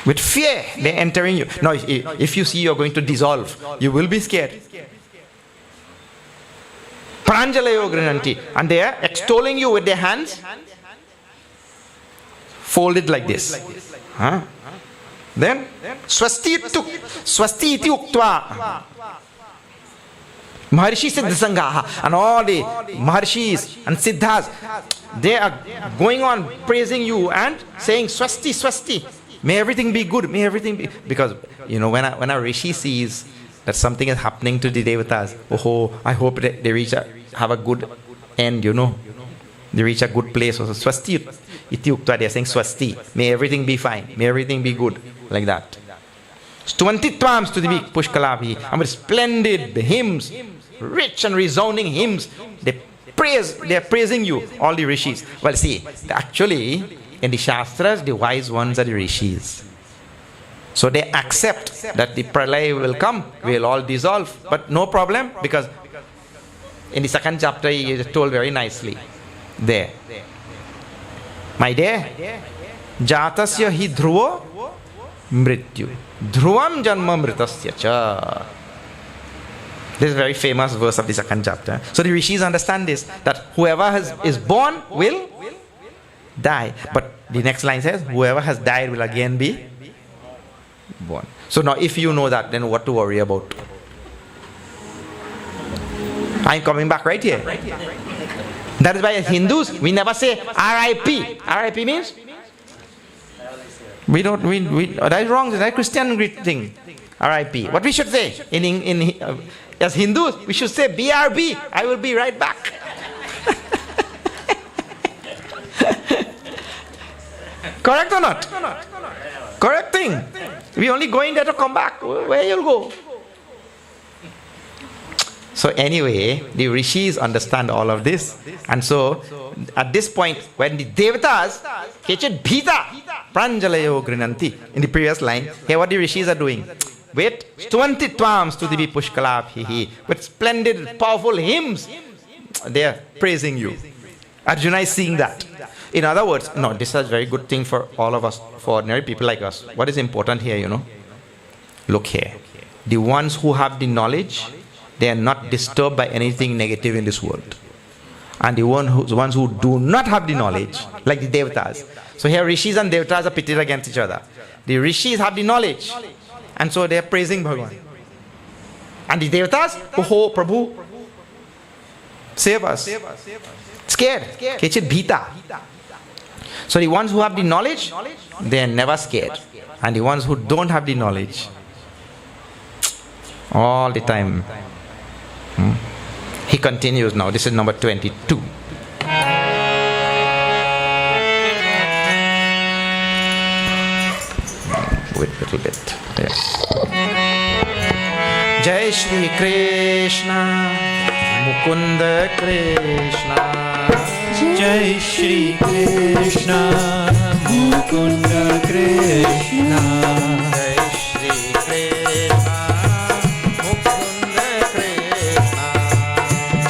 With fear, they're entering you. Now, if you see you're going to dissolve, you will be scared. Pranjalayo grinanti. And they are extolling you with their hands folded like this. Then, swasti iti uktva. Maharshi Siddhasangaha. And all the Maharshis and Siddhas, they are going on praising you and saying swasti, swasti. May everything be good. May everything be... Because, when a rishi sees that something is happening to the devatas, I hope they have a good end, They reach a good place. So, swasti iti ukta, they are saying swasti. May everything be fine. May everything be good. Like that. Stvantitvams to the weak pushkalabhi. And with splendid hymns, rich and resounding hymns, they are praising you, all the rishis. Well, see, actually... In the Shastras, the wise ones are the rishis. So they accept that the pralaya will come, we will all dissolve. But no problem, because in the second chapter he is told very nicely there. My dear, jatasya hi dhruvo mrityu. Dhruvam janma mritasya cha. This is a very famous verse of the second chapter. So the rishis understand this, that whoever is born will die. But the next line says, whoever has died will again be born. So now if you know that, then what to worry about? I'm coming back right here. That is why as Hindus, we never say R.I.P. R.I.P. means? We don't, that is wrong, that is Christian thing. R.I.P. What we should say? As Hindus, we should say B.R.B. I will be right back. Correct or not? Correct thing. We only going there to come back. Where you'll go? So anyway, the rishis understand all of this. And so, at this point, when the devatas, kechit bhita, pranjalayo grinanti, in the previous line, here what the rishis are doing. With stvantitvams to the pushkalabhi, with splendid, powerful hymns, they are praising you. Arjuna is seeing that. In other words, no, this is a very good thing for all of us, for ordinary people like us. What is important here, Look here. The ones who have the knowledge, they are not disturbed by anything negative in this world. And the ones who do not have the knowledge, like the devatas. So here rishis and devatas are pitted against each other. The rishis have the knowledge, and so they are praising Bhagavan. And the devatas, Prabhu, save us. Scared. Kechit bhita. So the ones who have the knowledge, they are never scared. And the ones who don't have the knowledge, all the time. He continues now. This is number 22. Wait a little bit. Yes. Jai Shri Krishna, Mukunda Krishna. Jai Shri Krishna, Mukunda Krishna. Jai Shri Krishna, Mukunda Krishna.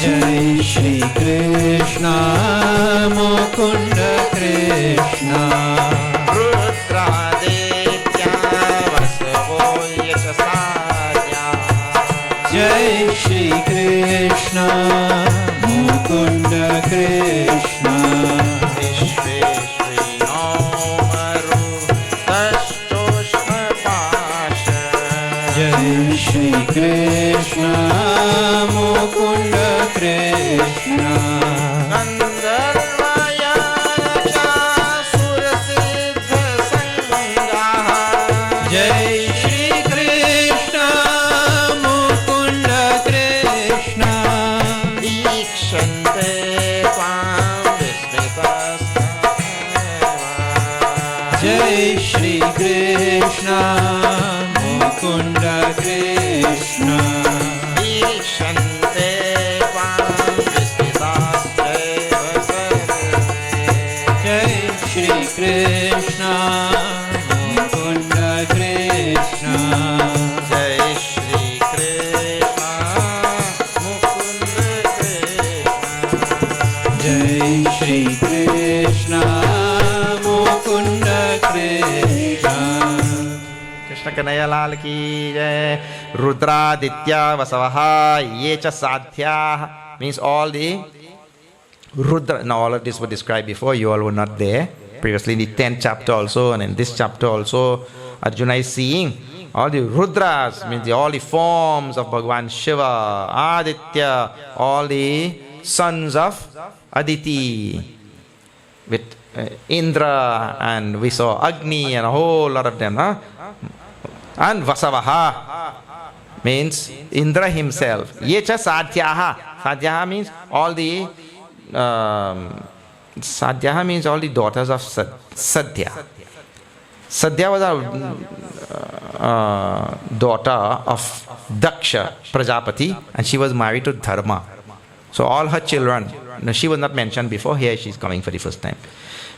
Jai Shri Krishna, Mukunda Krishna. Rudradetya Vasavo Yashasarya. Jai Shri Krishna, Mukunda Krishna. Vishveshri Nomaru Tashtosh Shri Krishna Mukunda Krishna Jai Shri Krishna Mukunda Krishna Jai Shri Krishna Mukunda Krishna Jai Shri Krishna Mukunda Krishna Jai Shri Krishna Mukunda Krishna Jai Shri Krishna Mukunda Krishna Krishna Kanaya Lal ki jai. Rudra Ditya Vasavaha Yecha Sadhya means all the Rudra. Now all of this was described before, you all were not there. Previously in the 10th chapter also, and in this chapter also, Arjuna is seeing all the Rudras, means all the forms of Bhagavan Shiva, Aditya, all the sons of Aditi, with Indra, and we saw Agni and a whole lot of them. And Vasavaha means Indra himself. Yecha Sadhyaha. Sadhyaha means all the Sadhyaha means all the daughters of Sadhya. Sadhya was a daughter of Daksha Prajapati, and she was married to Dharma. So all her children, no, she was not mentioned before, here she is coming for the first time.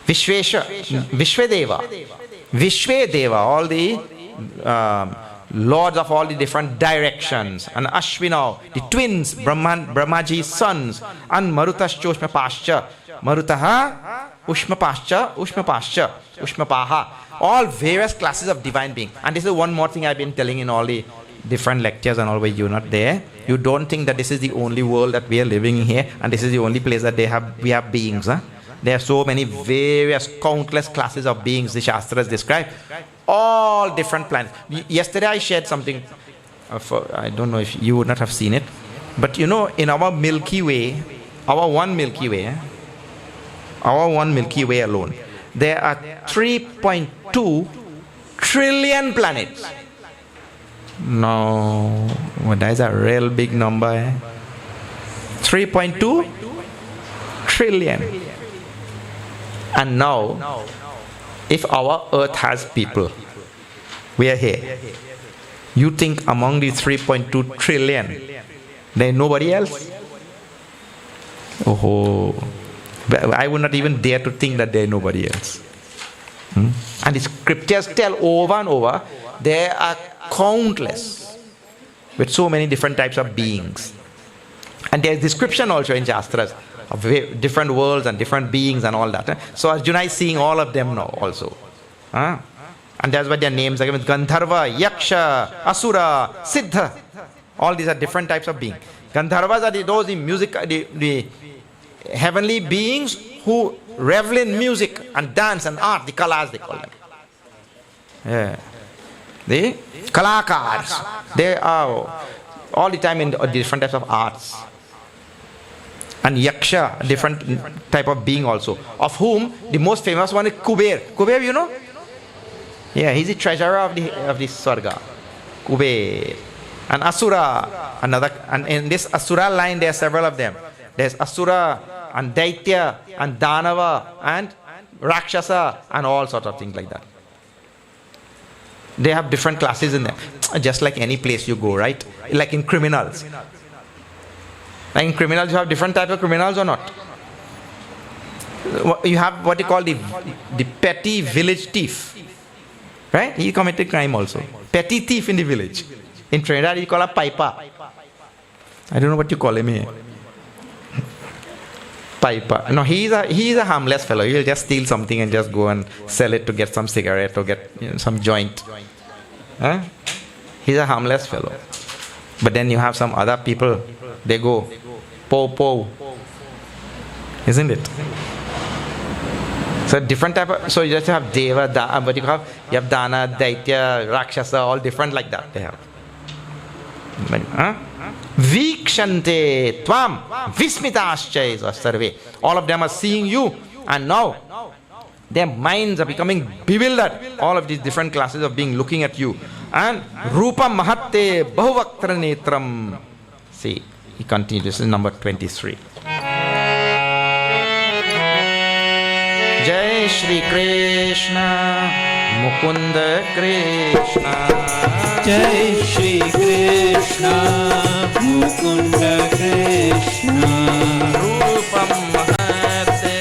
Vishvedeva, all the lords of all the different directions, and Ashwina, the twins, Brahmaji's sons, and Marutashcha Ushmapascha, Marutaha Ushmapaha, all various classes of divine beings. And this is one more thing I've been telling in all the different lectures and all where you're not there. You don't think that this is the only world that we are living in here, and this is the only place that we have beings. There are so many various, countless classes of beings the Shastras describe. All different planets. Yesterday I shared something, I don't know if you would not have seen it, but you know, in our Milky Way, our one Milky Way alone, there are 3.2 trillion planets. No, well, that is a real big number. 3.2 trillion. And now, if our earth has people, we are here. You think among the 3.2 trillion, there is nobody else? Oh, I would not even dare to think that there is nobody else. And the scriptures tell over and over, there are countless, with so many different types of beings. And there is description also in Shastras of different worlds and different beings and all that. So Arjuna is seeing all of them now also. And that's what their names are given. Gandharva, Yaksha, Asura, Siddha. All these are different types of beings. Gandharvas are those in music, the heavenly beings who revel in music and dance and art, the kalas they call them. Yeah. The kalakars. They are all the time in different types of arts. And Yaksha, a different type of being also, of whom the most famous one is Kuber. Kuber, you know? Yeah, he's the treasurer of the Swarga. Kuber. And Asura, another, and in this Asura line there are several of them. There's Asura and Daitya and Danava and Rakshasa and all sorts of things like that. They have different classes in them, just like any place you go, right? Like in criminals. Like in criminals, you have different types of criminals or not? You have what you call the petty village thief, right? He committed crime also. Petty thief in the village. In Trinidad, you call a piper. I don't know what you call him here. Piper. No, he's a harmless fellow. He'll just steal something and just go and sell it to get some cigarette or get some joint. Huh? He's a harmless fellow. But then you have some other people. They go po, isn't it? So different type of, so you just have Deva, but you have Dana, Daitya, Rakshasa, all different like that they have. Vikshante tvam vismitascha sarve. All of them are seeing you, and now their minds are becoming bewildered. All of these different classes of being looking at you. And Rupam Mahatte Bahuvaktra Netram. See, he continues. This is number 23. Jai Shri Krishna Mukunda Krishna. Jai Shri Krishna Mukunda Krishna. Rupam Mahatte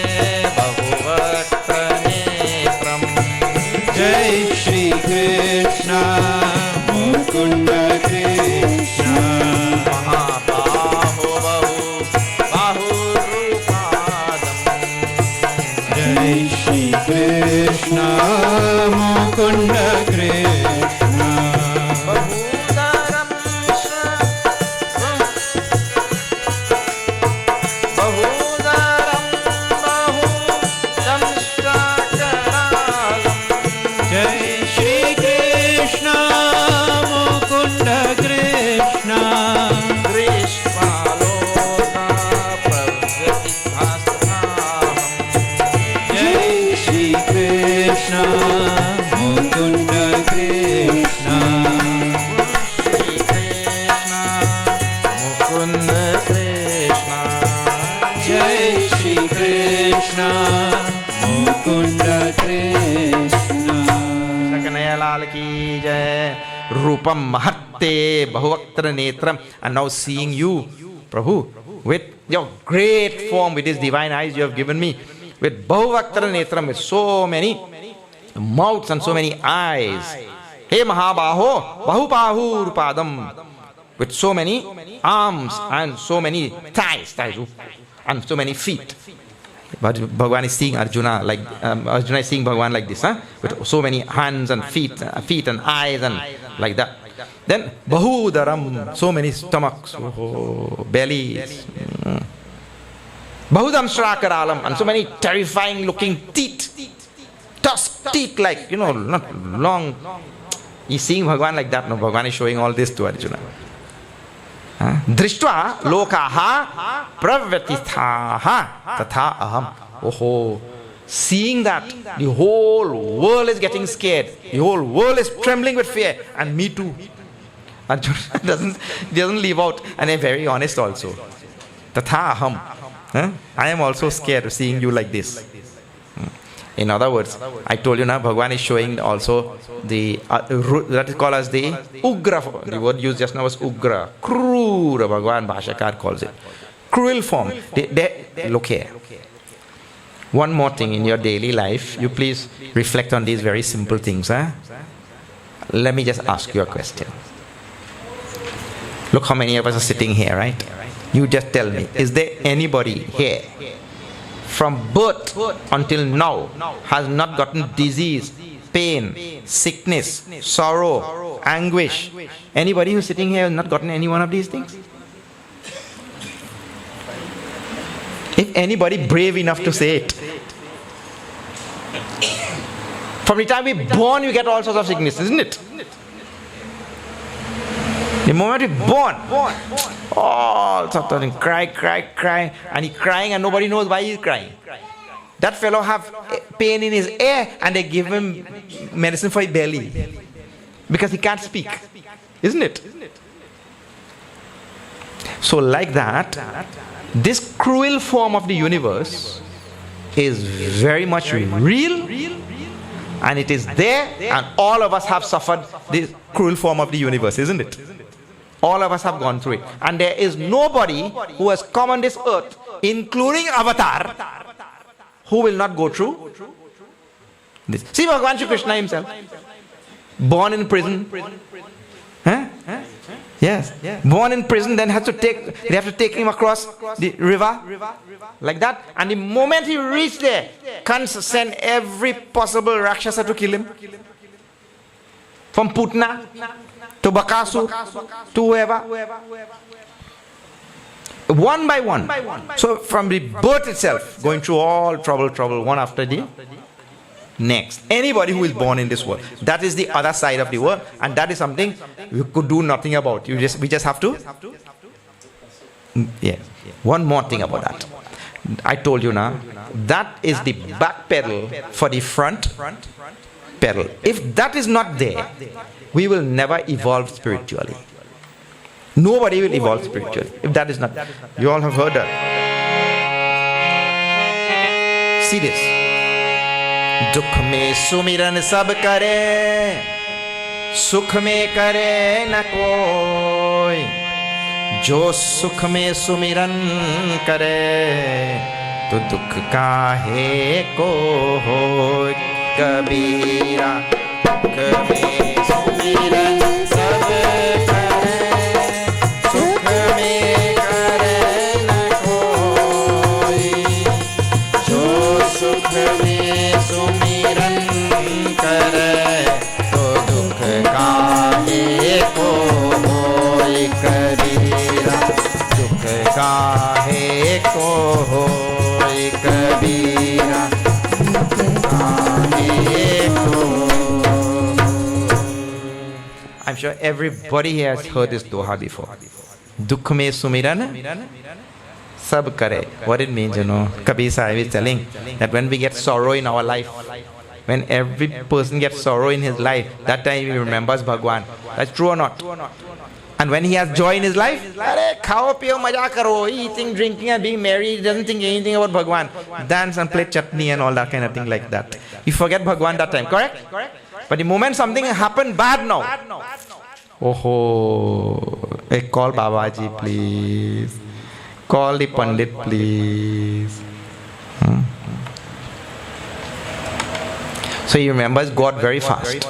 Bahuvaktra Netram. Jai Shri Krishna Mukunda Krishna. Mahabaho Bahu Rupadam. Jai Shri Krishna Mukunda Krishna. Bahudaram Bahu Samshakaralam. Jai Shri Krishna Mukunda Krishna. Grishpalota Pravyatisthasthaham. Jai Shri Krishna Mukunda Krishna. Shri Krishna Mukunda Krishna. Jai Shri Krishna Mukunda Krishna. Kanaya Lal ki jai. Rupam Mahatte Bahuvaktra Netram. And now seeing you, Prabhu, with your great form, with these divine eyes you have given me, with Bahuvaktra Netram, with so many mouths and so many eyes. Hey Mahabaho Bahupahu Rupadam. With so many arms and so many thighs, and so many feet. But Bhagavan is seeing Arjuna like Arjuna is seeing Bhagavan like this, huh? With so many hands and feet and eyes and like that. Then Bahudaram, so many stomachs, bellies. Bahudam Shrakaralam, and so many terrifying looking teeth. Tusk teeth, like, not long. He's seeing Bhagavan like that. No, Bhagavan is showing all this to Arjuna. Drishtva lokaha pravyatithaha tatha aham. Oh, seeing that, the whole world is getting scared. The whole world is trembling with fear. And me too. Arjuna doesn't leave out. And I'm very honest also. Tatha aham. I am also scared of seeing you like this. In other words, I told you now, Bhagavan is showing also the, that is called as the Ugra. The word used just now was Ugra. Krura, Bhagavan Bhashakar calls it. Cruel form. Look here. One more thing in your daily life, you please reflect on these very simple things. Let me just ask you a question. Look how many of us are sitting here, right? You just tell me, is there anybody here from birth until now has not gotten disease, pain, sickness, sorrow, anguish? Anybody who's sitting here has not gotten any one of these things? If anybody brave enough to say it. From the time we're born, we get all sorts of sickness, isn't it? The moment we're born, all sorts of things, cry, and he's crying and nobody knows why he's crying. That fellow have pain in his ear and they give him medicine for his belly because he can't speak, isn't it? So like that, this cruel form of the universe is very much real, and it is there, and all of us have suffered this cruel form of the universe, isn't it? All of us have gone through it. And there is nobody who has come on this earth, including Avatar, who will not go through this. See Bhagavan Shri Krishna himself, born in prison. Yes. Born in prison, then they have to take him across the river, like that. And the moment he reached there, Kans send every possible Rakshasa to kill him. From Putna to Bakasur to whoever. One by one. So from the birth itself, going through all trouble, one after the Next, anybody who is born in this world. That is the other side of the world, and that is something we could do nothing about. We just have to. Yeah. One more thing about that. I told you now, that is the back pedal for the front pedal. If that is not there, we will never evolve spiritually. Nobody will evolve spiritually if that is not. You all have heard that. See this. दुख में सुमिरन सब करे, सुख में करे न कोई, जो सुख में सुमिरन करे, तो दुख काहे को हो कबीरा। दुख में सुमिरन सब करे, सुख में करे न कोई, जो सुख में सुमिरन करे, तो दुख काहे को होय कबीरा। दुख काहे को होय कबीरा, काहे को। I'm sure everybody here has heard this doha before. Dukh mein sumiran sab kare. What it means, Kabir Sahib is telling that when we get sorrow in our life, when every person gets sorrow in his life, that time he remembers Bhagwan. That's true or not? And when he has joy in his life, khao piyo maja karo, eating, drinking and being merry, he doesn't think anything about Bhagwan. Dance and play chutney and all that kind of thing like that. You forget Bhagwan that time, correct? But the moment something happened bad now, oh, call Babaji please. Call the Pandit please. So he remembers God very fast.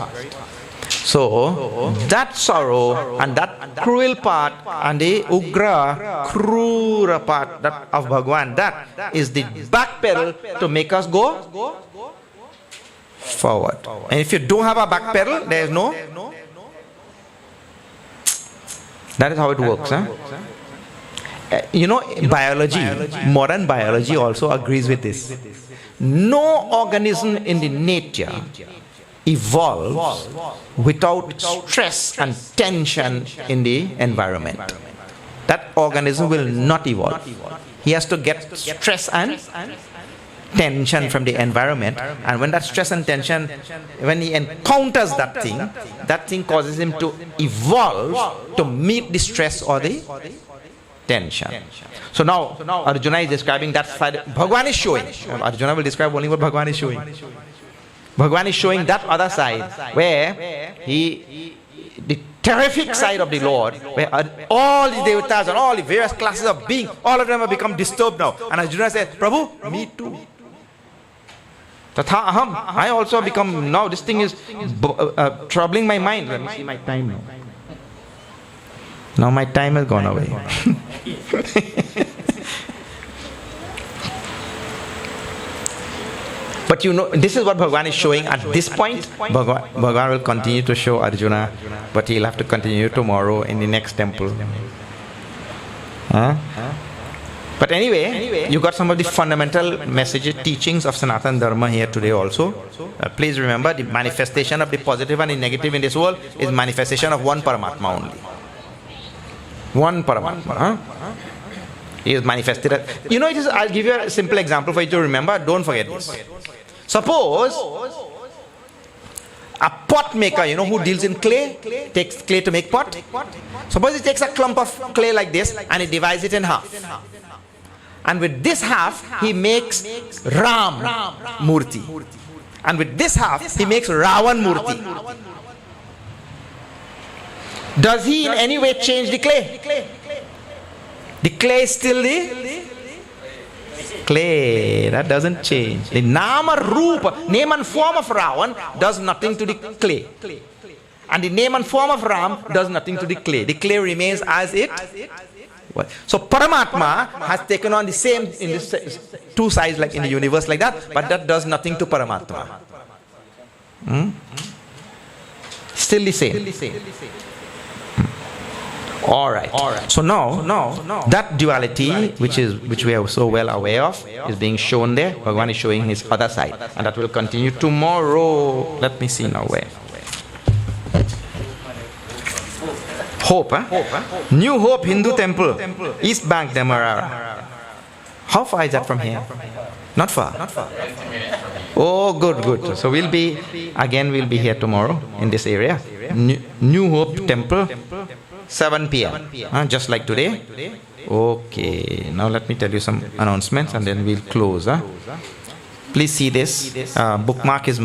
So that sorrow and that cruel part and the ugra, krura part of Bhagwan, that is the back pedal to make us go forward. And if you don't have a back pedal, there is no. That is how it works. Biology, modern biology also agrees with this. No organism in the nature evolves without stress and tension in the environment. That organism will not evolve. He has to get stress and tension from the environment, and when that stress and tension, when he encounters that thing causes him to evolve to meet the stress or the tension. So now Arjuna is describing that side. Bhagwan is showing. Arjuna will describe only what Bhagwan is showing. Bhagwan is showing that other side where the terrific side of the Lord, where all the devatas and all the various classes of beings, all of them have become disturbed now. And Arjuna says, Prabhu, me too. Tatha aham, I also become, now this thing is troubling my mind. Let me see my time now. Now my time has gone away. But this is what Bhagwan is showing at this point. Bhagwan will continue to show Arjuna, but he'll have to continue tomorrow in the next temple. But anyway, you got some of the fundamental messages, teachings of Sanatana Dharma here today also. Please remember, the manifestation of the positive and the negative in this world is manifestation of one Paramatma only. One Paramatma. He is manifested. I'll give you a simple example for you to remember. Don't forget this. Suppose a pot maker, who deals in clay, takes clay to make pot. Suppose he takes a clump of clay like this and he divides it in half. And with this half, he makes Ram Murti. And with this half, he makes Ravan Murti. Does he in any way change the clay? The clay is still the clay. That doesn't change. The Nama Rupa, name and form of Ravan, does nothing to the clay. And the name and form of Ram does nothing to the clay. The clay remains as it. So Paramatma has taken on the same in the two sides like in the universe like that, but that does nothing to Paramatma. Still the same. All right. So now that duality, which we are so well aware of, is being shown there. Bhagavan is showing his other side, and that will continue tomorrow. Let me see now where. Hope, huh? New Hope Hindu Temple, East Bank, Demerara. How far is that from here? Not far. Oh, good. So we'll be here tomorrow in this area. New Hope Temple, 7 p.m. Just like today. Okay. Now let me tell you some announcements and then we'll close. Please see this. Bookmark is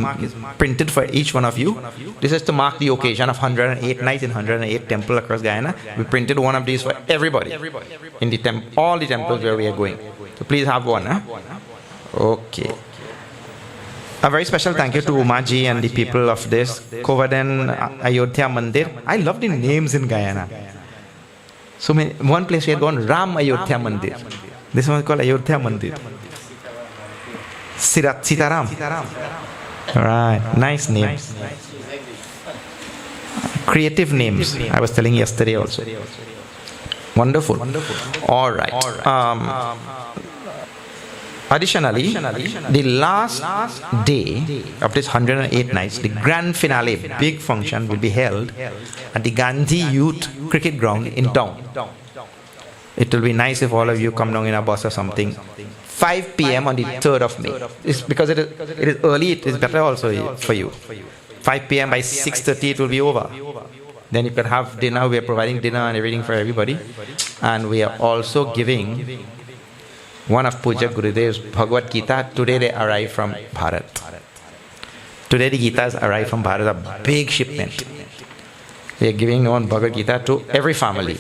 printed for each one of you. This is to mark the occasion of 108 nights in 108 temples across Guyana. We printed one of these for everybody in the all the temples where we are going. So please have one. Okay. A very special thank you to Umaji and the people of this Kovadan Ayodhya Mandir. I love the names in Guyana. So one place we had gone Ram Ayodhya Mandir. This one is called Ayodhya Mandir. Sitaram. Right, nice names. Creative names. I was telling yesterday also. Wonderful. All right. Additionally, the last day of this 108 nights, the grand finale, big function will be held at the Gandhi Youth Cricket Ground in town. It will be nice if all of you come down in a bus or something. 5 p.m. on the 3rd of May. It's because it is early, it is better also for you. 5 p.m. by 6:30 it will be over. Then you can have dinner. We are providing dinner and everything for everybody. And we are also giving one of Puja Gurudev's Bhagavad Gita. Today they arrived from Bharat. Today the Gitas arrived from Bharat, a big shipment. We are giving one Bhagavad Gita to every family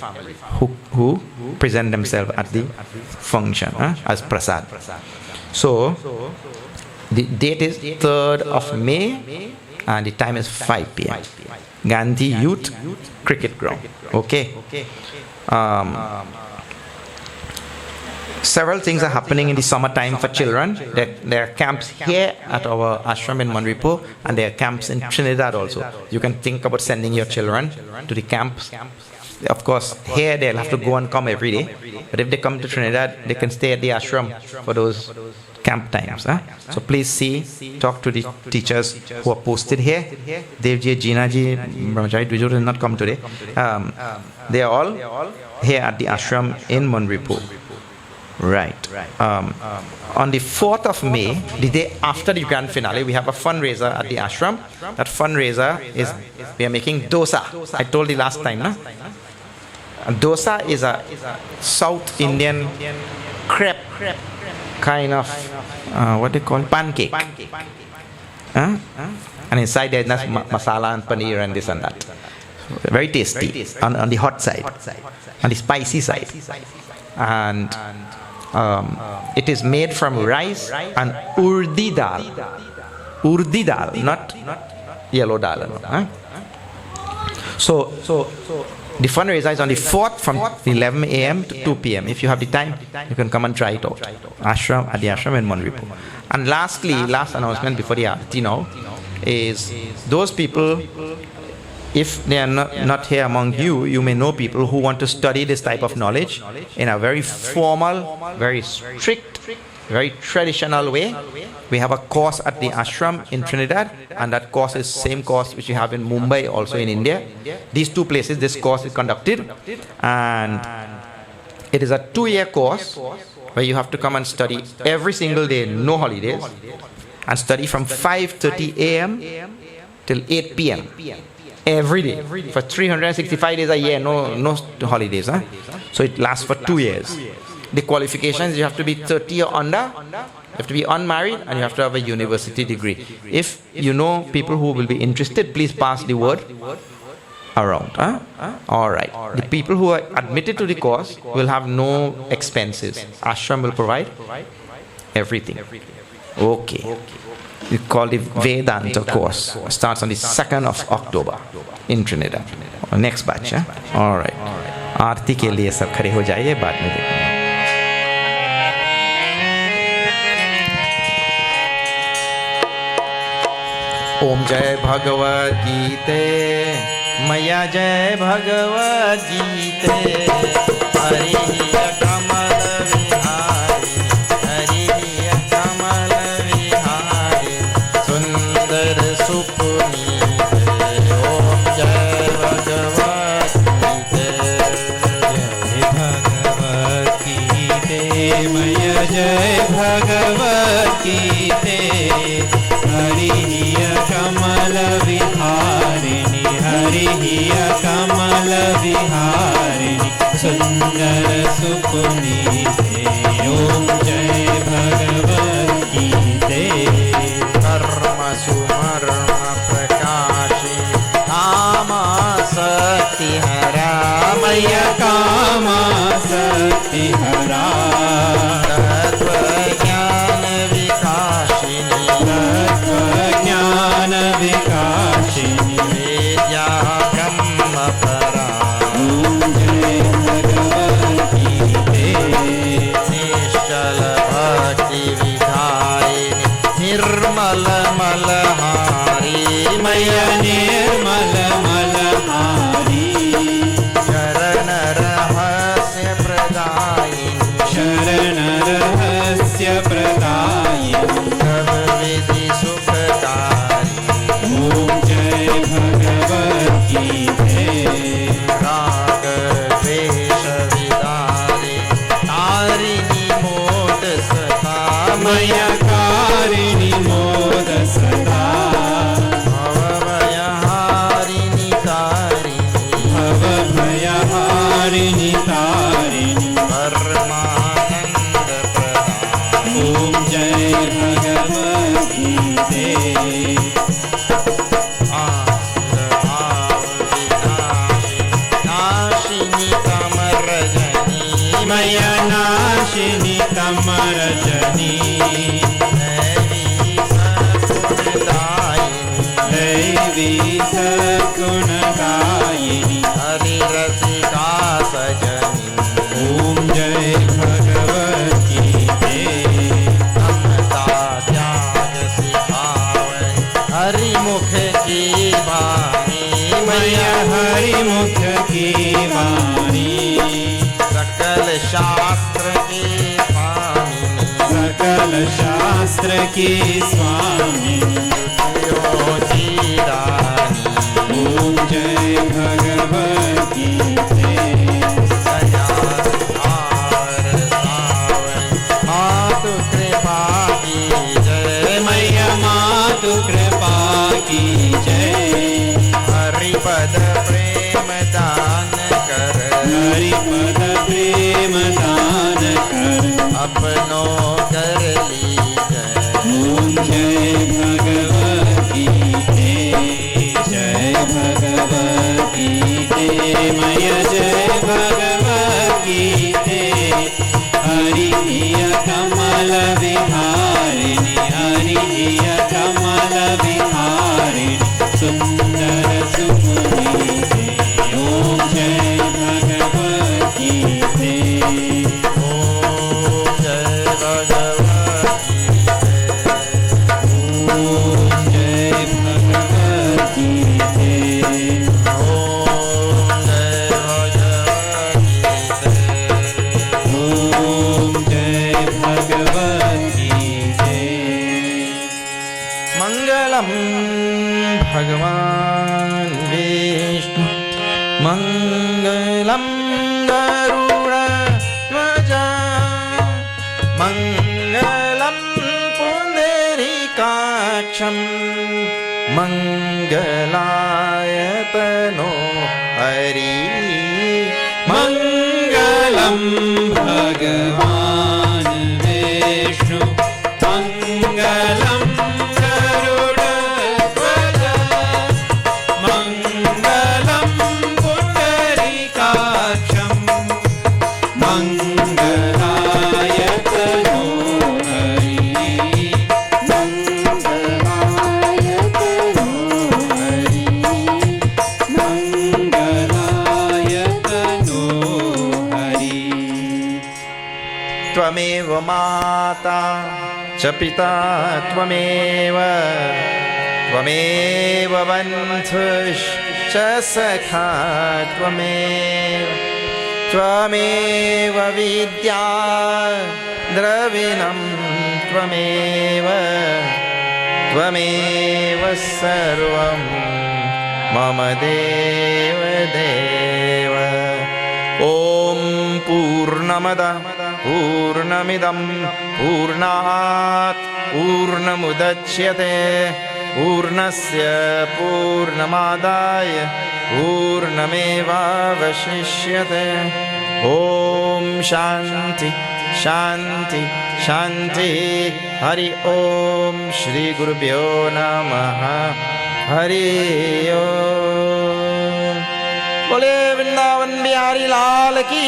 who present themselves at the function as prasad. So the date is 3rd of May and the time is 5 p.m. Gandhi Youth Cricket Ground. Okay. Several things are happening in the summertime for children. There are camps here at our ashram in Manripo, and there are camps in Trinidad also. You can think about sending your children to the camps. Of course, here they'll have to go and come every day. But if they come to Trinidad, they can stay at the ashram for those camp times. So please talk to the teachers who are posted here. Devji, Jinaji, Brahmachari, Dvijur did not come today. They are all here at the ashram in Manripo. Right. On the 4th of May, the day after the grand finale, we have a fundraiser at the ashram. That fundraiser is, we are making dosa. I told you last time, no? Dosa is a South Indian crepe kind of, what they call pancake. And inside there is masala and paneer and this and that. Very tasty on the hot side, on the spicy side. And it is made from rice and urdi dal. Urdi dal, not yellow dal. So the fundraiser is on the 4th from 11 a.m. to 2 p.m. If you have the time, you can come and try it out. Ashram at the ashram in Manripo. And lastly, last announcement before the Aarti now is those people, if they are not here among you, you may know people who want to study this type of knowledge in a very formal, very strict, very traditional way. We have a course at the ashram in Trinidad, and that course is same course which we have in Mumbai, also in India. These two places, this course is conducted, and it is a 2-year course where you have to come and study every single day, no holidays, and study from 5:30 a.m. till 8 p.m. every day for 365 days a year, no holidays. So it lasts for 2 years. The qualifications, you have to be 30 or under, you have to be unmarried, and you have to have a university degree. If you know people who will be interested, please pass the word around. All right. The people who are admitted to the course will have no expenses. Ashram will provide everything. Okay. It's called the Vedanta course. It starts on the 2nd of October in Trinidad. Next batch. All right. आरती के लिए सब खड़े हो जाइए, बाद में देखेंगे. ओम जय भगवद गीते. मया जय भगवद गीते हरि कमल विहारी हरि कमल विहारी सुंदर सुपुनीत ओम जय भगवद गीते मय जय भगवद गीते हरि कमल विहारिणि हरि कमल विहारिणि सुंदर सुपुनीते ओम जय भगवद गीते कर्म सुमर्म प्रकाशे काम शक्ति हरा मय काम शक्ति हरा तत्व ज्ञान विकासिनी ज्ञान विकासिनी विद्या ब्रह्म परा ओम जय भगवद गीते निश्चल भक्ति विधायिनी निर्मल मलहारी मय निर्मल मलहारी शरण रहस्य प्रदायिनी शरण रहस्य प्रदायिनी सब विधि सुखकारी ओम जय भगवद गीते राग द्वेष विदारे तारिणी मोद सता मय कारिणि मोद सदा भवभयहारिणि तारिणी भवभयहारिणि तारिणि परमानंद प्रदायिनी ओम जय भगवद गीते नाशिनी कमरजनी मय नाशिनि तमरजनी दैवी सद्गुणदायिनी हरिरसिका सजनी ओम जय भगवद गीते ममता त्याग सिखावन हरिमुख की वाणी मय हरिमुख की वाणी सकल शास्त्र की स्वामिनी सकल शास्त्र की स्वामिनी योजीरानी ओम जय भगवद गीते मातु कृपा की जय मय मातु कृपा की जय हरिपद प्रेम दान कर हरिपद प्रेम दान कर अपनो कर ली जय ओम जय भगवद गीते जय भगवद गीते मय जय भगवद गीते हरि कमल विहारिणि हरि कमल विहारिणि सुंदर सुपुनीते ओम जय भगवद गीते ओम जय भगवद गीते ओम जय भगवद गीते ओम जय भगवद गीते ओम जय भगवद गीते मंगलम भगवान विष्णु मंगलम गरुड़ध्वज मंगलम पुंडरीकाक्षं मंगलायतनो हरि मंगलम भगवान विष्णु मंगलम गरुड़ध्वज मंगलम पुंडरीकाक्षं मंगलायतनो हरि मंगलायतनो हरि मंगलायतनो हरि त्वमेव माता च पिता त्वमेव त्वमेव बन्धुश्च च सखा त्वमेव विद्या द्रविणं त्वमेव सर्वं मम देव देव। ॐ पूर्णमदः पूर्णमिदं पूर्णात् पूर्णमुदच्यते पूर्णस्य पूर्णमादाय पूर्णमेवावशिष्यते। ॐ शान्ति शान्ति शान्ति। हरि ओम श्री गुरुभ्यो नमः। हरि ओम। बोले वृंदावन बिहारी लाल की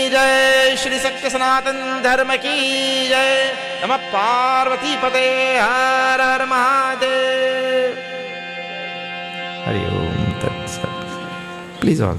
जय। श्री सत्य सनातन धर्म की जय। नमः पार्वती पते। हर हर महादेव। हरि ओम तत्सत। Please all